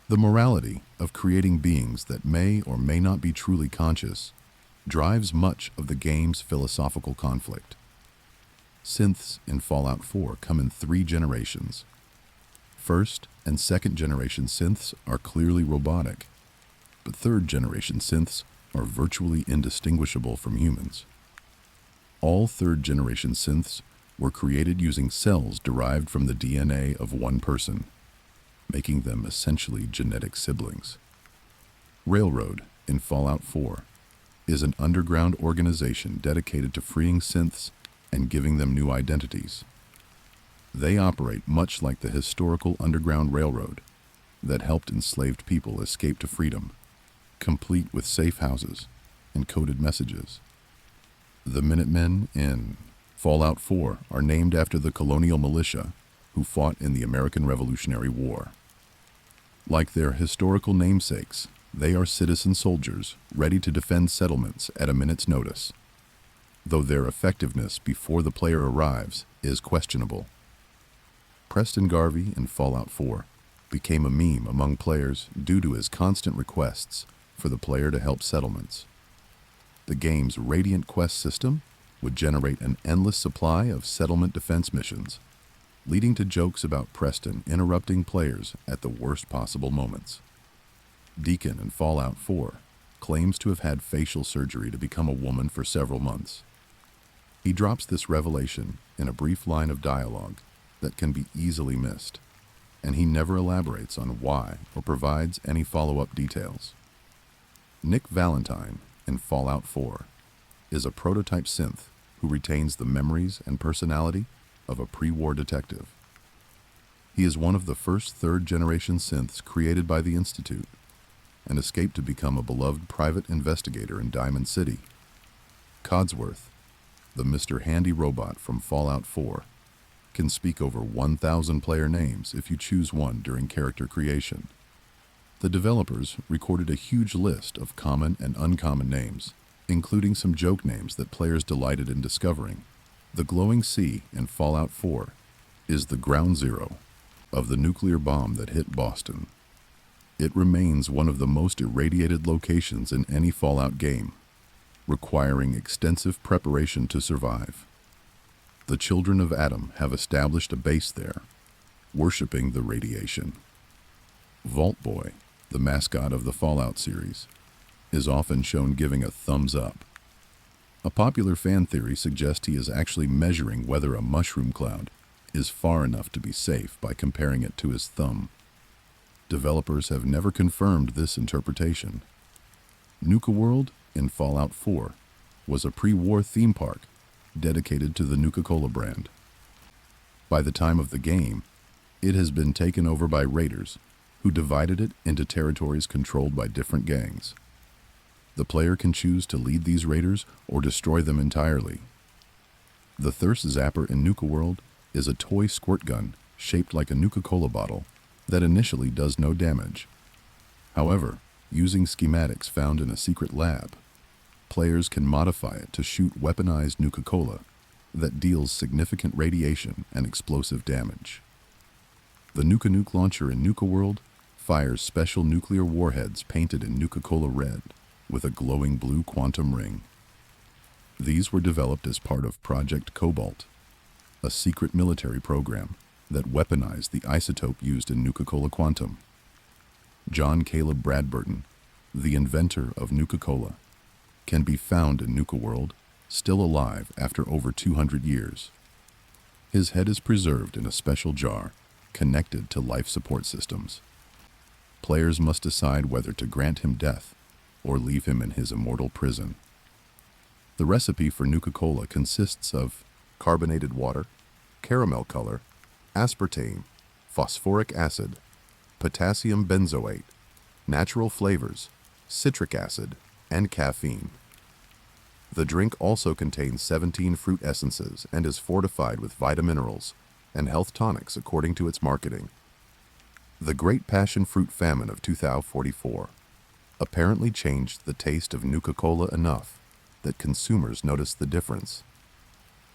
The morality of creating beings that may or may not be truly conscious drives much of the game's philosophical conflict. Synths in Fallout 4 come in 3 generations. First and second generation synths are clearly robotic, but third generation synths are virtually indistinguishable from humans. All third generation synths were created using cells derived from the DNA of one person, making them essentially genetic siblings. Railroad in Fallout 4 is an underground organization dedicated to freeing synths and giving them new identities. They operate much like the historical Underground Railroad that helped enslaved people escape to freedom, complete with safe houses and coded messages. The Minutemen in Fallout 4 are named after the colonial militia who fought in the American Revolutionary War. Like their historical namesakes, they are citizen soldiers ready to defend settlements at a minute's notice, though their effectiveness before the player arrives is questionable. Preston Garvey in Fallout 4 became a meme among players due to his constant requests for the player to help settlements. The game's Radiant Quest system would generate an endless supply of settlement defense missions, leading to jokes about Preston interrupting players at the worst possible moments. Deacon in Fallout 4 claims to have had facial surgery to become a woman for several months. He drops this revelation in a brief line of dialogue that can be easily missed, and he never elaborates on why or provides any follow-up details. Nick Valentine in Fallout 4 is a prototype synth who retains the memories and personality of a pre-war detective. He is one of the first third-generation synths created by the Institute and escaped to become a beloved private investigator in Diamond City. Codsworth, the Mr. Handy robot from Fallout 4, can speak over 1,000 player names if you choose one during character creation. The developers recorded a huge list of common and uncommon names, including some joke names that players delighted in discovering. The glowing sea in Fallout 4 is the ground zero of the nuclear bomb that hit Boston. It remains one of the most irradiated locations in any Fallout game, requiring extensive preparation to survive. The children of Adam have established a base there, worshiping the radiation. Vault Boy, the mascot of the Fallout series, is often shown giving a thumbs up. A popular fan theory suggests he is actually measuring whether a mushroom cloud is far enough to be safe by comparing it to his thumb. Developers have never confirmed this interpretation. Nuka World in Fallout 4 was a pre-war theme park dedicated to the Nuka-Cola brand. By the time of the game, it has been taken over by raiders who divided it into territories controlled by different gangs. The player can choose to lead these raiders or destroy them entirely. The Thirst Zapper in Nuka World is a toy squirt gun shaped like a Nuka-Cola bottle that initially does no damage. However, using schematics found in a secret lab, players can modify it to shoot weaponized Nuka-Cola that deals significant radiation and explosive damage. The Nuka Nuke launcher in Nuka World fires special nuclear warheads painted in Nuka-Cola red with a glowing blue quantum ring. These were developed as part of Project Cobalt, a secret military program that weaponized the isotope used in Nuka-Cola Quantum. John Caleb Bradburton, the inventor of Nuka-Cola, can be found in Nuka World still alive after over 200 years. His head is preserved in a special jar, connected to life support systems. Players must decide whether to grant him death or leave him in his immortal prison. The recipe for Nuka-Cola consists of carbonated water, caramel color, aspartame, phosphoric acid, potassium benzoate, natural flavors, citric acid, and caffeine. The drink also contains 17 fruit essences and is fortified with vitaminerals and health tonics according to its marketing. The Great Passion Fruit Famine of 2044 apparently changed the taste of Nuka-Cola enough that consumers noticed the difference.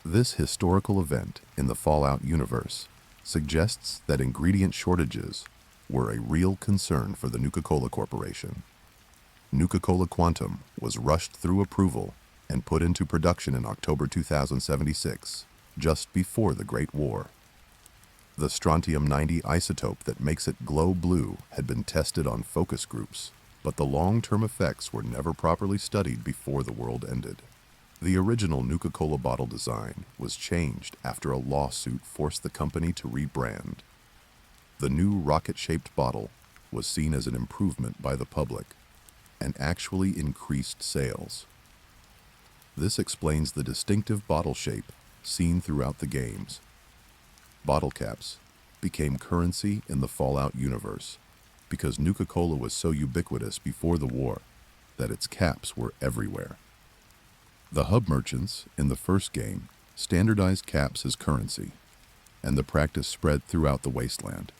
This historical event in the Fallout universe suggests that ingredient shortages were a real concern for the Nuka-Cola Corporation. Nuka-Cola Quantum was rushed through approval and put into production in October 2076, just before the Great War. The strontium-90 isotope that makes it glow blue had been tested on focus groups, but the long-term effects were never properly studied before the world ended. The original Nuka-Cola bottle design was changed after a lawsuit forced the company to rebrand. The new rocket-shaped bottle was seen as an improvement by the public and actually increased sales. This explains the distinctive bottle shape seen throughout the games. Bottle caps became currency in the Fallout universe because Nuka-Cola was so ubiquitous before the war that its caps were everywhere. The hub merchants in the first game standardized caps as currency, and the practice spread throughout the Wasteland.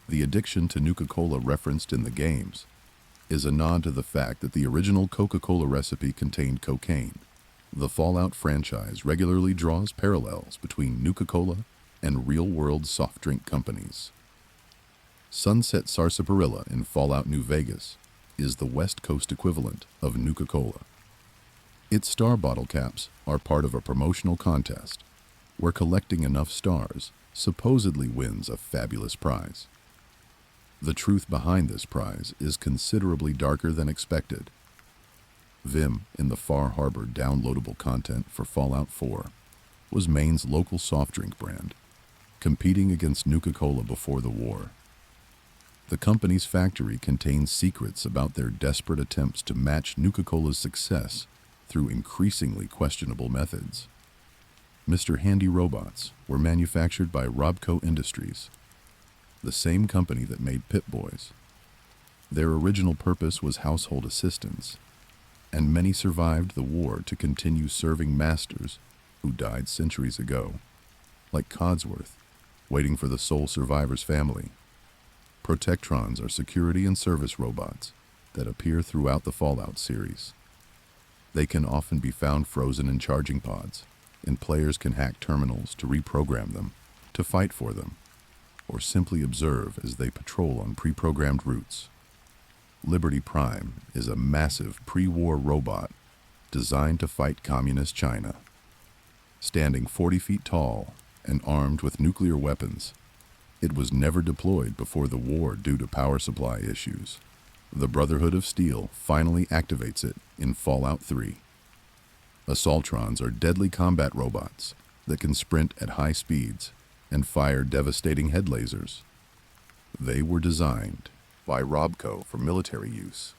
The addiction to Nuka-Cola referenced in the games is a nod to the fact that the original Coca-Cola recipe contained cocaine. The Fallout franchise regularly draws parallels between Nuka-Cola and real-world soft drink companies. Sunset Sarsaparilla in Fallout New Vegas is the West Coast equivalent of Nuka-Cola. Its star bottle caps are part of a promotional contest where collecting enough stars supposedly wins a fabulous prize. The truth behind this prize is considerably darker than expected. Vim in the Far Harbor downloadable content for Fallout 4 was Maine's local soft drink brand, competing against Nuka-Cola before the war. The company's factory contains secrets about their desperate attempts to match Nuka-Cola's success through increasingly questionable methods. Mr. Handy robots were manufactured by Robco Industries, the same company that made Pip-Boys. Their original purpose was household assistants, and many survived the war to continue serving masters who died centuries ago, like Codsworth, waiting for the sole survivor's family. Protectrons are security and service robots that appear throughout the Fallout series. They can often be found frozen in charging pods, and players can hack terminals to reprogram them, to fight for them, or simply observe as they patrol on pre-programmed routes. Liberty Prime is a massive pre-war robot designed to fight communist China. Standing 40 feet tall and armed with nuclear weapons, it was never deployed before the war due to power supply issues. The Brotherhood of Steel finally activates it in Fallout 3. Assaultrons are deadly combat robots that can sprint at high speeds and fire devastating head lasers. They were designed by Robco for military use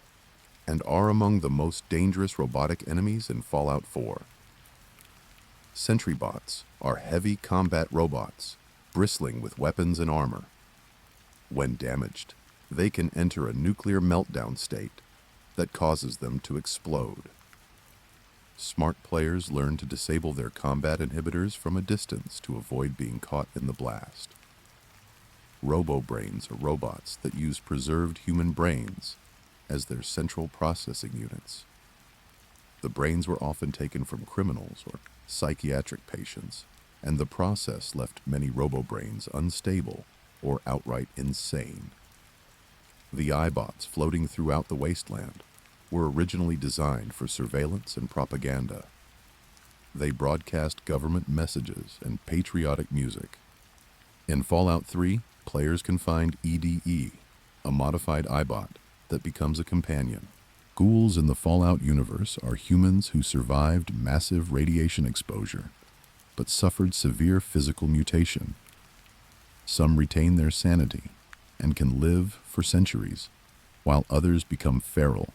and are among the most dangerous robotic enemies in Fallout 4. Sentry bots are heavy combat robots bristling with weapons and armor. When damaged, they can enter a nuclear meltdown state that causes them to explode. Smart players learn to disable their combat inhibitors from a distance to avoid being caught in the blast. Robo-brains are robots that use preserved human brains as their central processing units. The brains were often taken from criminals or psychiatric patients, and the process left many robo-brains unstable or outright insane. The iBots floating throughout the Wasteland were originally designed for surveillance and propaganda. They broadcast government messages and patriotic music. In Fallout 3, players can find EDE, a modified iBot that becomes a companion, Ghouls in the Fallout universe are humans who survived massive radiation exposure, but suffered severe physical mutation. Some retain their sanity and can live for centuries, while others become feral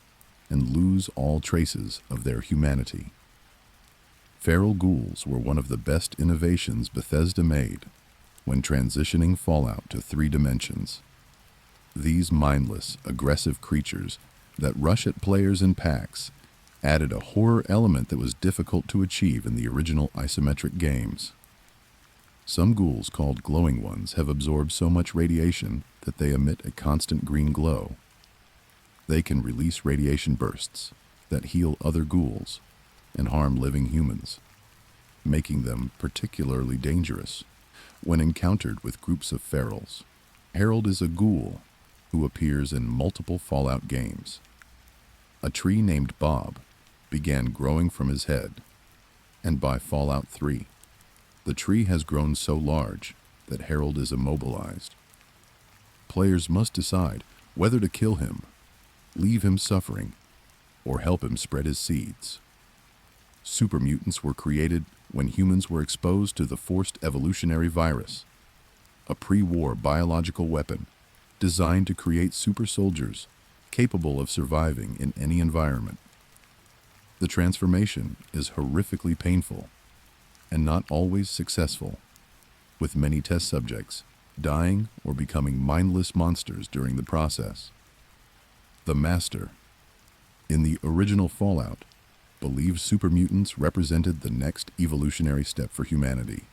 and lose all traces of their humanity. Feral ghouls were one of the best innovations Bethesda made when transitioning Fallout to 3 dimensions. These mindless, aggressive creatures that rush at players in packs added a horror element that was difficult to achieve in the original isometric games. Some ghouls, called glowing ones, have absorbed so much radiation that they emit a constant green glow. They can release radiation bursts that heal other ghouls and harm living humans, making them particularly dangerous when encountered with groups of ferals. Harold is a ghoul who appears in multiple Fallout games. A tree named Bob began growing from his head, and by Fallout 3, the tree has grown so large that Harold is immobilized. Players must decide whether to kill him, leave him suffering, or help him spread his seeds. Super mutants were created when humans were exposed to the forced evolutionary virus, a pre-war biological weapon designed to create super soldiers capable of surviving in any environment. The transformation is horrifically painful and not always successful, with many test subjects dying or becoming mindless monsters during the process. The Master, in the original Fallout, believed super mutants represented the next evolutionary step for humanity,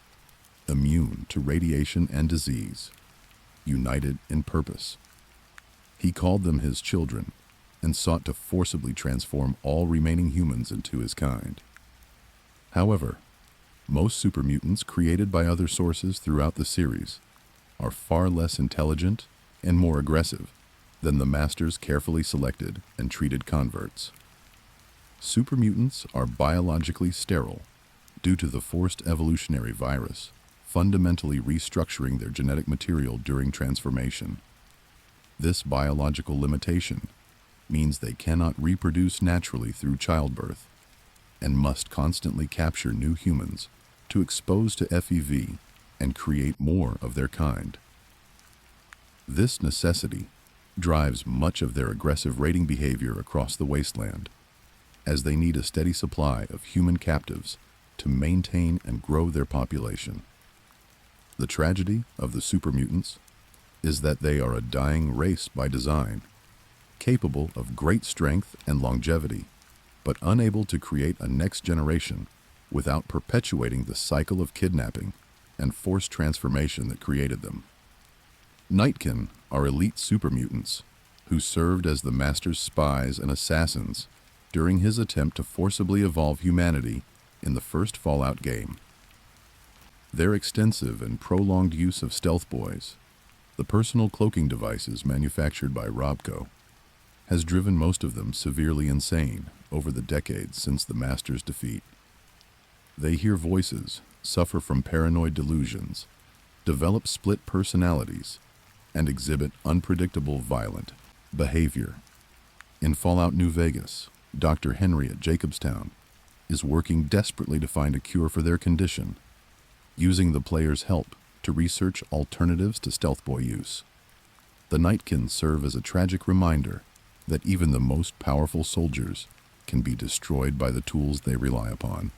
immune to radiation and disease, united in purpose. He called them his children and sought to forcibly transform all remaining humans into his kind. However, most super mutants created by other sources throughout the series are far less intelligent and more aggressive than the Master's carefully selected and treated converts. Super mutants are biologically sterile due to the forced evolutionary virus, fundamentally restructuring their genetic material during transformation. This biological limitation means they cannot reproduce naturally through childbirth and must constantly capture new humans to expose to FEV and create more of their kind. This necessity drives much of their aggressive raiding behavior across the Wasteland, as they need a steady supply of human captives to maintain and grow their population. The tragedy of the super mutants is that they are a dying race by design, capable of great strength and longevity, but unable to create a next generation without perpetuating the cycle of kidnapping and forced transformation that created them. Nightkin are elite super mutants who served as the Master's spies and assassins during his attempt to forcibly evolve humanity in the first Fallout game. Their extensive and prolonged use of stealth boys, the personal cloaking devices manufactured by Robco, has driven most of them severely insane over the decades since the Master's defeat. They hear voices, suffer from paranoid delusions, develop split personalities, and exhibit unpredictable violent behavior. In Fallout New Vegas, Dr. Henry at Jacobstown is working desperately to find a cure for their condition, using the player's help to research alternatives to stealth boy use. The Nightkins serve as a tragic reminder that even the most powerful soldiers can be destroyed by the tools they rely upon.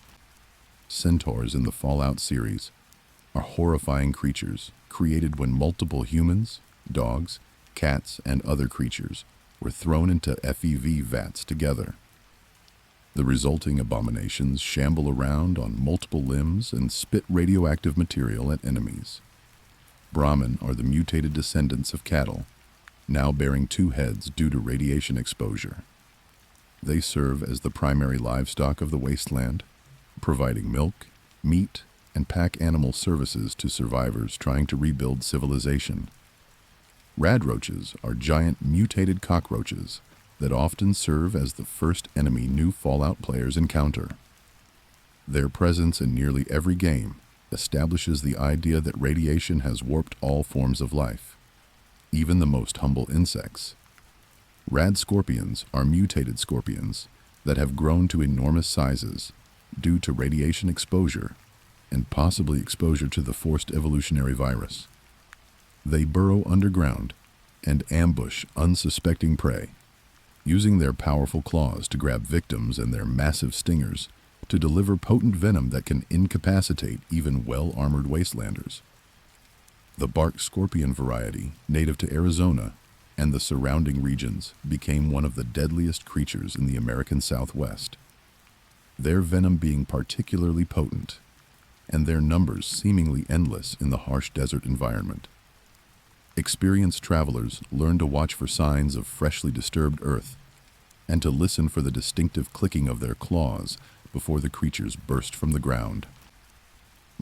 Centaurs in the Fallout series are horrifying creatures created when multiple humans, dogs, cats, and other creatures were thrown into FEV vats together. The resulting abominations shamble around on multiple limbs and spit radioactive material at enemies. Brahmin are the mutated descendants of cattle, now bearing 2 heads due to radiation exposure. They serve as the primary livestock of the Wasteland, providing milk, meat, and pack animal services to survivors trying to rebuild civilization. Radroaches are giant mutated cockroaches that often serve as the first enemy new Fallout players encounter. Their presence in nearly every game establishes the idea that radiation has warped all forms of life, even the most humble insects. Rad scorpions are mutated scorpions that have grown to enormous sizes due to radiation exposure and possibly exposure to the forced evolutionary virus. They burrow underground and ambush unsuspecting prey, using their powerful claws to grab victims and their massive stingers to deliver potent venom that can incapacitate even well-armored wastelanders. The bark scorpion variety, native to Arizona and the surrounding regions, became one of the deadliest creatures in the American Southwest, their venom being particularly potent and their numbers seemingly endless in the harsh desert environment. Experienced travelers learn to watch for signs of freshly disturbed earth and to listen for the distinctive clicking of their claws before the creatures burst from the ground.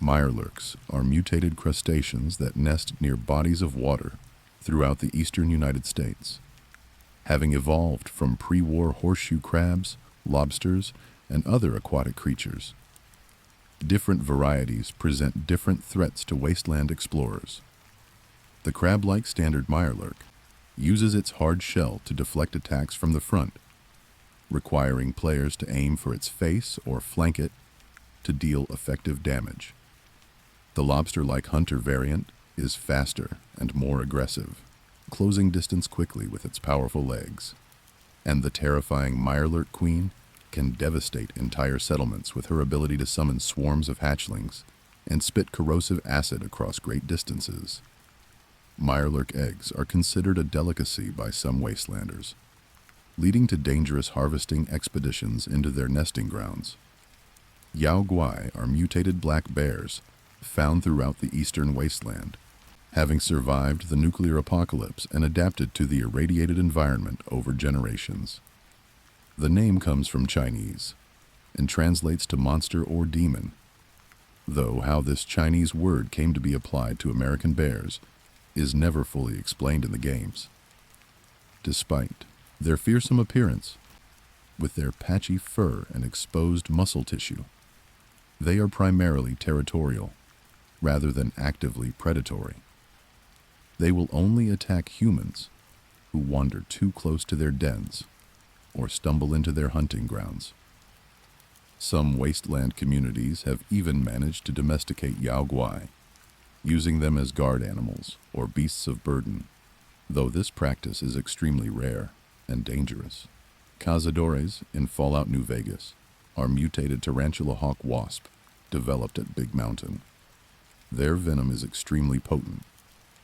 Mirelurks are mutated crustaceans that nest near bodies of water throughout the eastern United States, having evolved from pre-war horseshoe crabs, lobsters, and other aquatic creatures. Different varieties present different threats to wasteland explorers. The crab-like standard mirelurk uses its hard shell to deflect attacks from the front, requiring players to aim for its face or flank it to deal effective damage. The lobster-like hunter variant is faster and more aggressive, closing distance quickly with its powerful legs. And the terrifying mirelurk queen can devastate entire settlements with her ability to summon swarms of hatchlings and spit corrosive acid across great distances. Mirelurk eggs are considered a delicacy by some wastelanders, leading to dangerous harvesting expeditions into their nesting grounds. Yao Guai are mutated black bears found throughout the eastern wasteland, having survived the nuclear apocalypse and adapted to the irradiated environment over generations. The name comes from Chinese and translates to monster or demon, though how this Chinese word came to be applied to American bears is never fully explained in the games. Despite their fearsome appearance, with their patchy fur and exposed muscle tissue, they are primarily territorial, rather than actively predatory. They will only attack humans who wander too close to their dens or stumble into their hunting grounds. Some wasteland communities have even managed to domesticate Yao Guai, using them as guard animals or beasts of burden, though this practice is extremely rare and dangerous. Cazadores in Fallout New Vegas are mutated tarantula hawk wasp developed at Big Mountain. Their venom is extremely potent,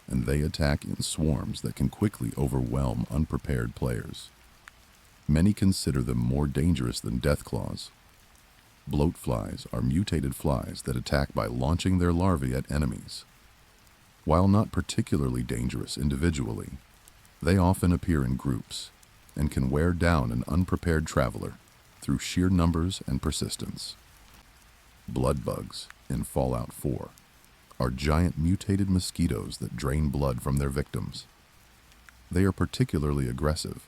and they attack in swarms that can quickly overwhelm unprepared players. Many consider them more dangerous than deathclaws. Bloatflies are mutated flies that attack by launching their larvae at enemies. While not particularly dangerous individually, they often appear in groups and can wear down an unprepared traveler through sheer numbers and persistence. Bloodbugs in Fallout 4 are giant mutated mosquitoes that drain blood from their victims. They are particularly aggressive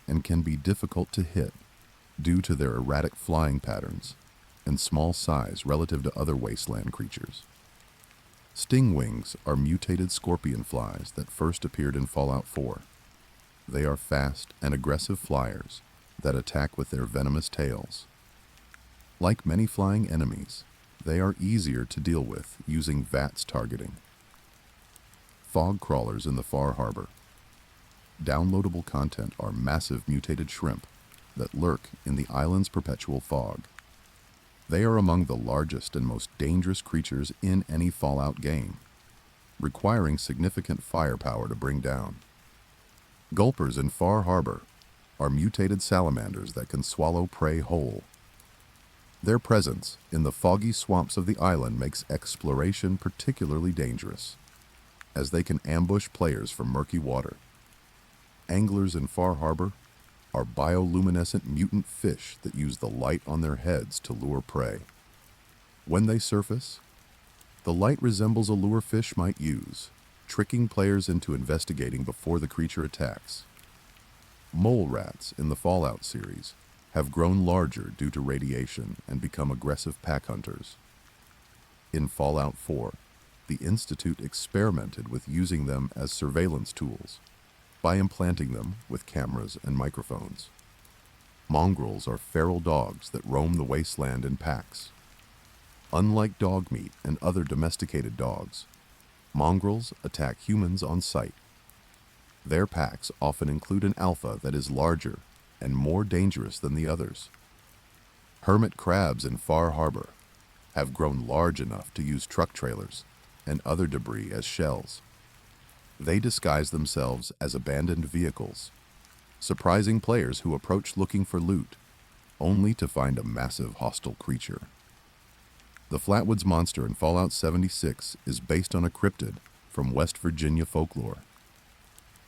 and can be difficult to hit due to their erratic flying patterns and small size relative to other wasteland creatures. Stingwings are mutated scorpion flies that first appeared in Fallout 4. They are fast and aggressive flyers that attack with their venomous tails. Like many flying enemies, they are easier to deal with using VATS targeting. Fog crawlers in the Far Harbor. Downloadable content are massive mutated shrimp that lurk in the island's perpetual fog. They are among the largest and most dangerous creatures in any Fallout game, requiring significant firepower to bring down. Gulpers in Far Harbor are mutated salamanders that can swallow prey whole. Their presence in the foggy swamps of the island makes exploration particularly dangerous, as they can ambush players from murky water. Anglers in Far Harbor are bioluminescent mutant fish that use the light on their heads to lure prey. When they surface, the light resembles a lure fish might use, tricking players into investigating before the creature attacks. Mole rats in the Fallout series have grown larger due to radiation and become aggressive pack hunters. In Fallout 4, the Institute experimented with using them as surveillance tools, by implanting them with cameras and microphones. Mongrels are feral dogs that roam the wasteland in packs. Unlike dog meat and other domesticated dogs, mongrels attack humans on sight. Their packs often include an alpha that is larger and more dangerous than the others. Hermit crabs in Far Harbor have grown large enough to use truck trailers and other debris as shells. They disguise themselves as abandoned vehicles, surprising players who approach looking for loot, only to find a massive hostile creature. The Flatwoods monster in Fallout 76 is based on a cryptid from West Virginia folklore.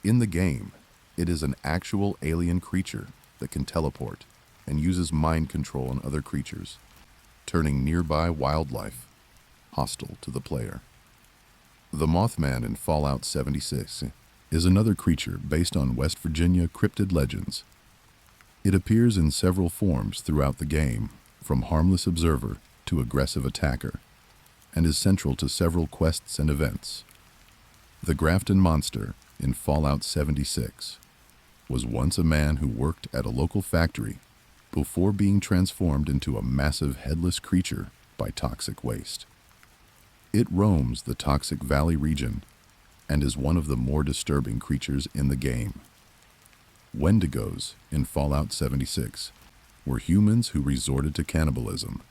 In the game, it is an actual alien creature that can teleport and uses mind control on other creatures, turning nearby wildlife hostile to the player. The Mothman in Fallout 76 is another creature based on West Virginia cryptid legends. It appears in several forms throughout the game, from harmless observer to aggressive attacker, and is central to several quests and events. The Grafton monster in Fallout 76 was once a man who worked at a local factory before being transformed into a massive headless creature by toxic waste. It roams the Toxic Valley region and is one of the more disturbing creatures in the game. Wendigos in Fallout 76 were humans who resorted to cannibalism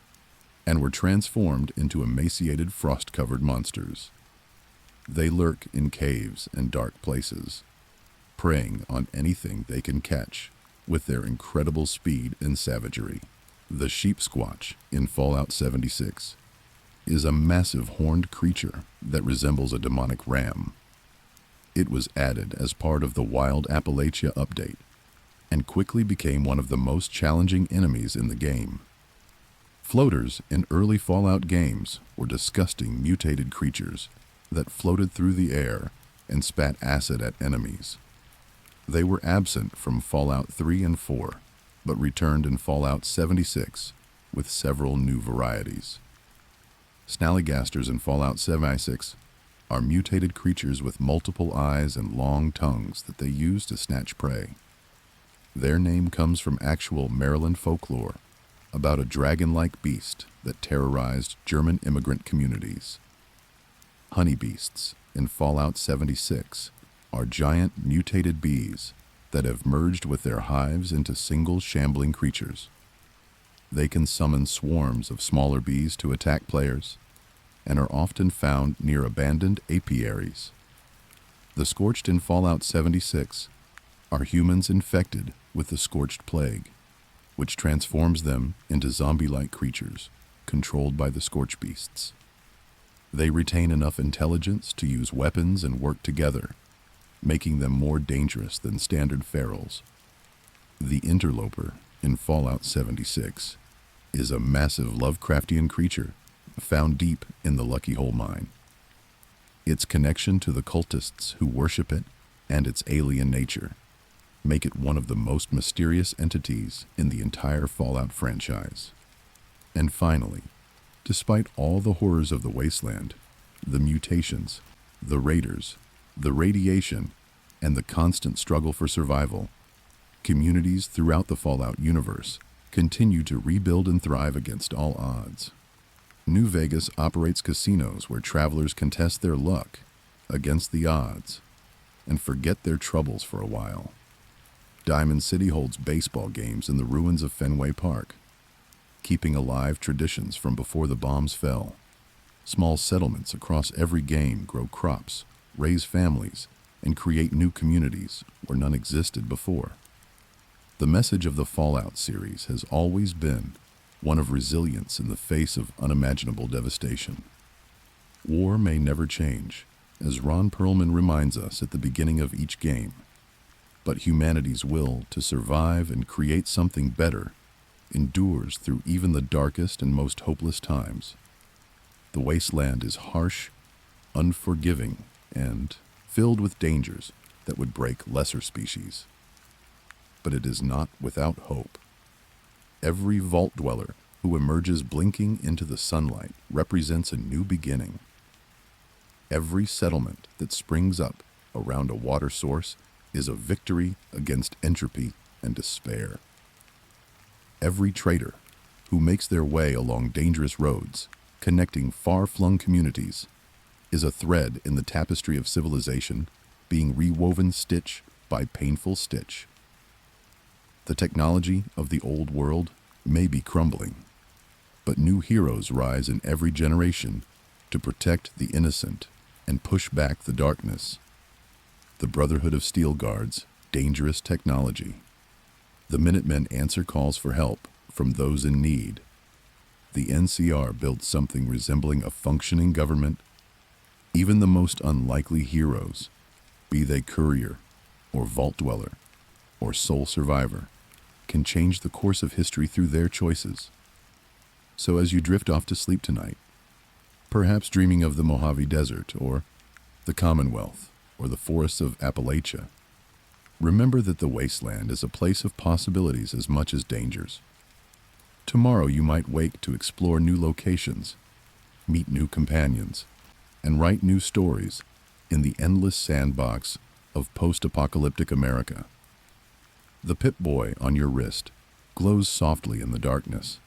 and were transformed into emaciated frost-covered monsters. They lurk in caves and dark places, preying on anything they can catch with their incredible speed and savagery. The Sheep Squatch in Fallout 76 is a massive horned creature that resembles a demonic ram. It was added as part of the Wild Appalachia update and quickly became one of the most challenging enemies in the game. Floaters in early Fallout games were disgusting mutated creatures that floated through the air and spat acid at enemies. They were absent from Fallout 3 and 4, but returned in Fallout 76 with several new varieties. Snallygasters in Fallout 76 are mutated creatures with multiple eyes and long tongues that they use to snatch prey. Their name comes from actual Maryland folklore about a dragon-like beast that terrorized German immigrant communities. Honeybeasts in Fallout 76 are giant mutated bees that have merged with their hives into single shambling creatures. They can summon swarms of smaller bees to attack players and are often found near abandoned apiaries. The Scorched in Fallout 76 are humans infected with the Scorched Plague, which transforms them into zombie-like creatures controlled by the Scorch Beasts. They retain enough intelligence to use weapons and work together, making them more dangerous than standard ferals. The Interloper in Fallout 76 is a massive Lovecraftian creature found deep in the Lucky Hole mine. Its connection to the cultists who worship it and its alien nature make it one of the most mysterious entities in the entire Fallout franchise. And finally, despite all the horrors of the Wasteland, the mutations, the raiders, the radiation, and the constant struggle for survival, communities throughout the Fallout universe continue to rebuild and thrive against all odds. New Vegas operates casinos where travelers can test their luck against the odds and forget their troubles for a while. Diamond City holds baseball games in the ruins of Fenway Park, keeping alive traditions from before the bombs fell. Small settlements across every game grow crops, raise families, and create new communities where none existed before. The message of the Fallout series has always been one of resilience in the face of unimaginable devastation. War may never change, as Ron Perlman reminds us at the beginning of each game, but humanity's will to survive and create something better endures through even the darkest and most hopeless times. The Wasteland is harsh, unforgiving, and filled with dangers that would break lesser species. But it is not without hope. Every vault dweller who emerges blinking into the sunlight represents a new beginning. Every settlement that springs up around a water source is a victory against entropy and despair. Every trader who makes their way along dangerous roads, connecting far-flung communities, is a thread in the tapestry of civilization being rewoven stitch by painful stitch. The technology of the old world may be crumbling, but new heroes rise in every generation to protect the innocent and push back the darkness. The Brotherhood of Steel guards dangerous technology. The Minutemen answer calls for help from those in need. The NCR built something resembling a functioning government. Even the most unlikely heroes, be they courier or vault dweller or sole survivor, can change the course of history through their choices. So as you drift off to sleep tonight, perhaps dreaming of the Mojave Desert or the Commonwealth or the forests of Appalachia, remember that the Wasteland is a place of possibilities as much as dangers. Tomorrow you might wake to explore new locations, meet new companions, and write new stories in the endless sandbox of post-apocalyptic America. The Pip-Boy on your wrist glows softly in the darkness,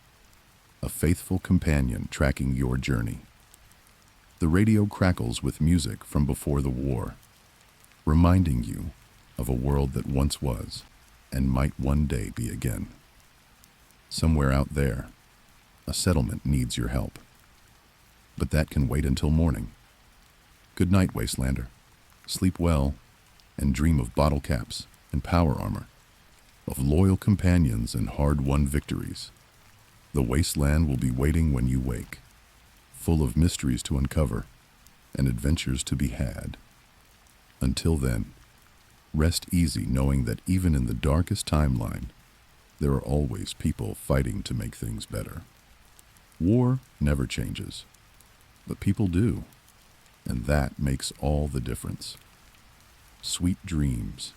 a faithful companion tracking your journey. The radio crackles with music from before the war, reminding you of a world that once was and might one day be again. Somewhere out there, a settlement needs your help. But that can wait until morning. Good night, Wastelander. Sleep well and dream of bottle caps and power armor, of loyal companions and hard-won victories. The Wasteland will be waiting when you wake, full of mysteries to uncover and adventures to be had. Until then, rest easy knowing that even in the darkest timeline, there are always people fighting to make things better. War never changes, but people do, and that makes all the difference. Sweet dreams.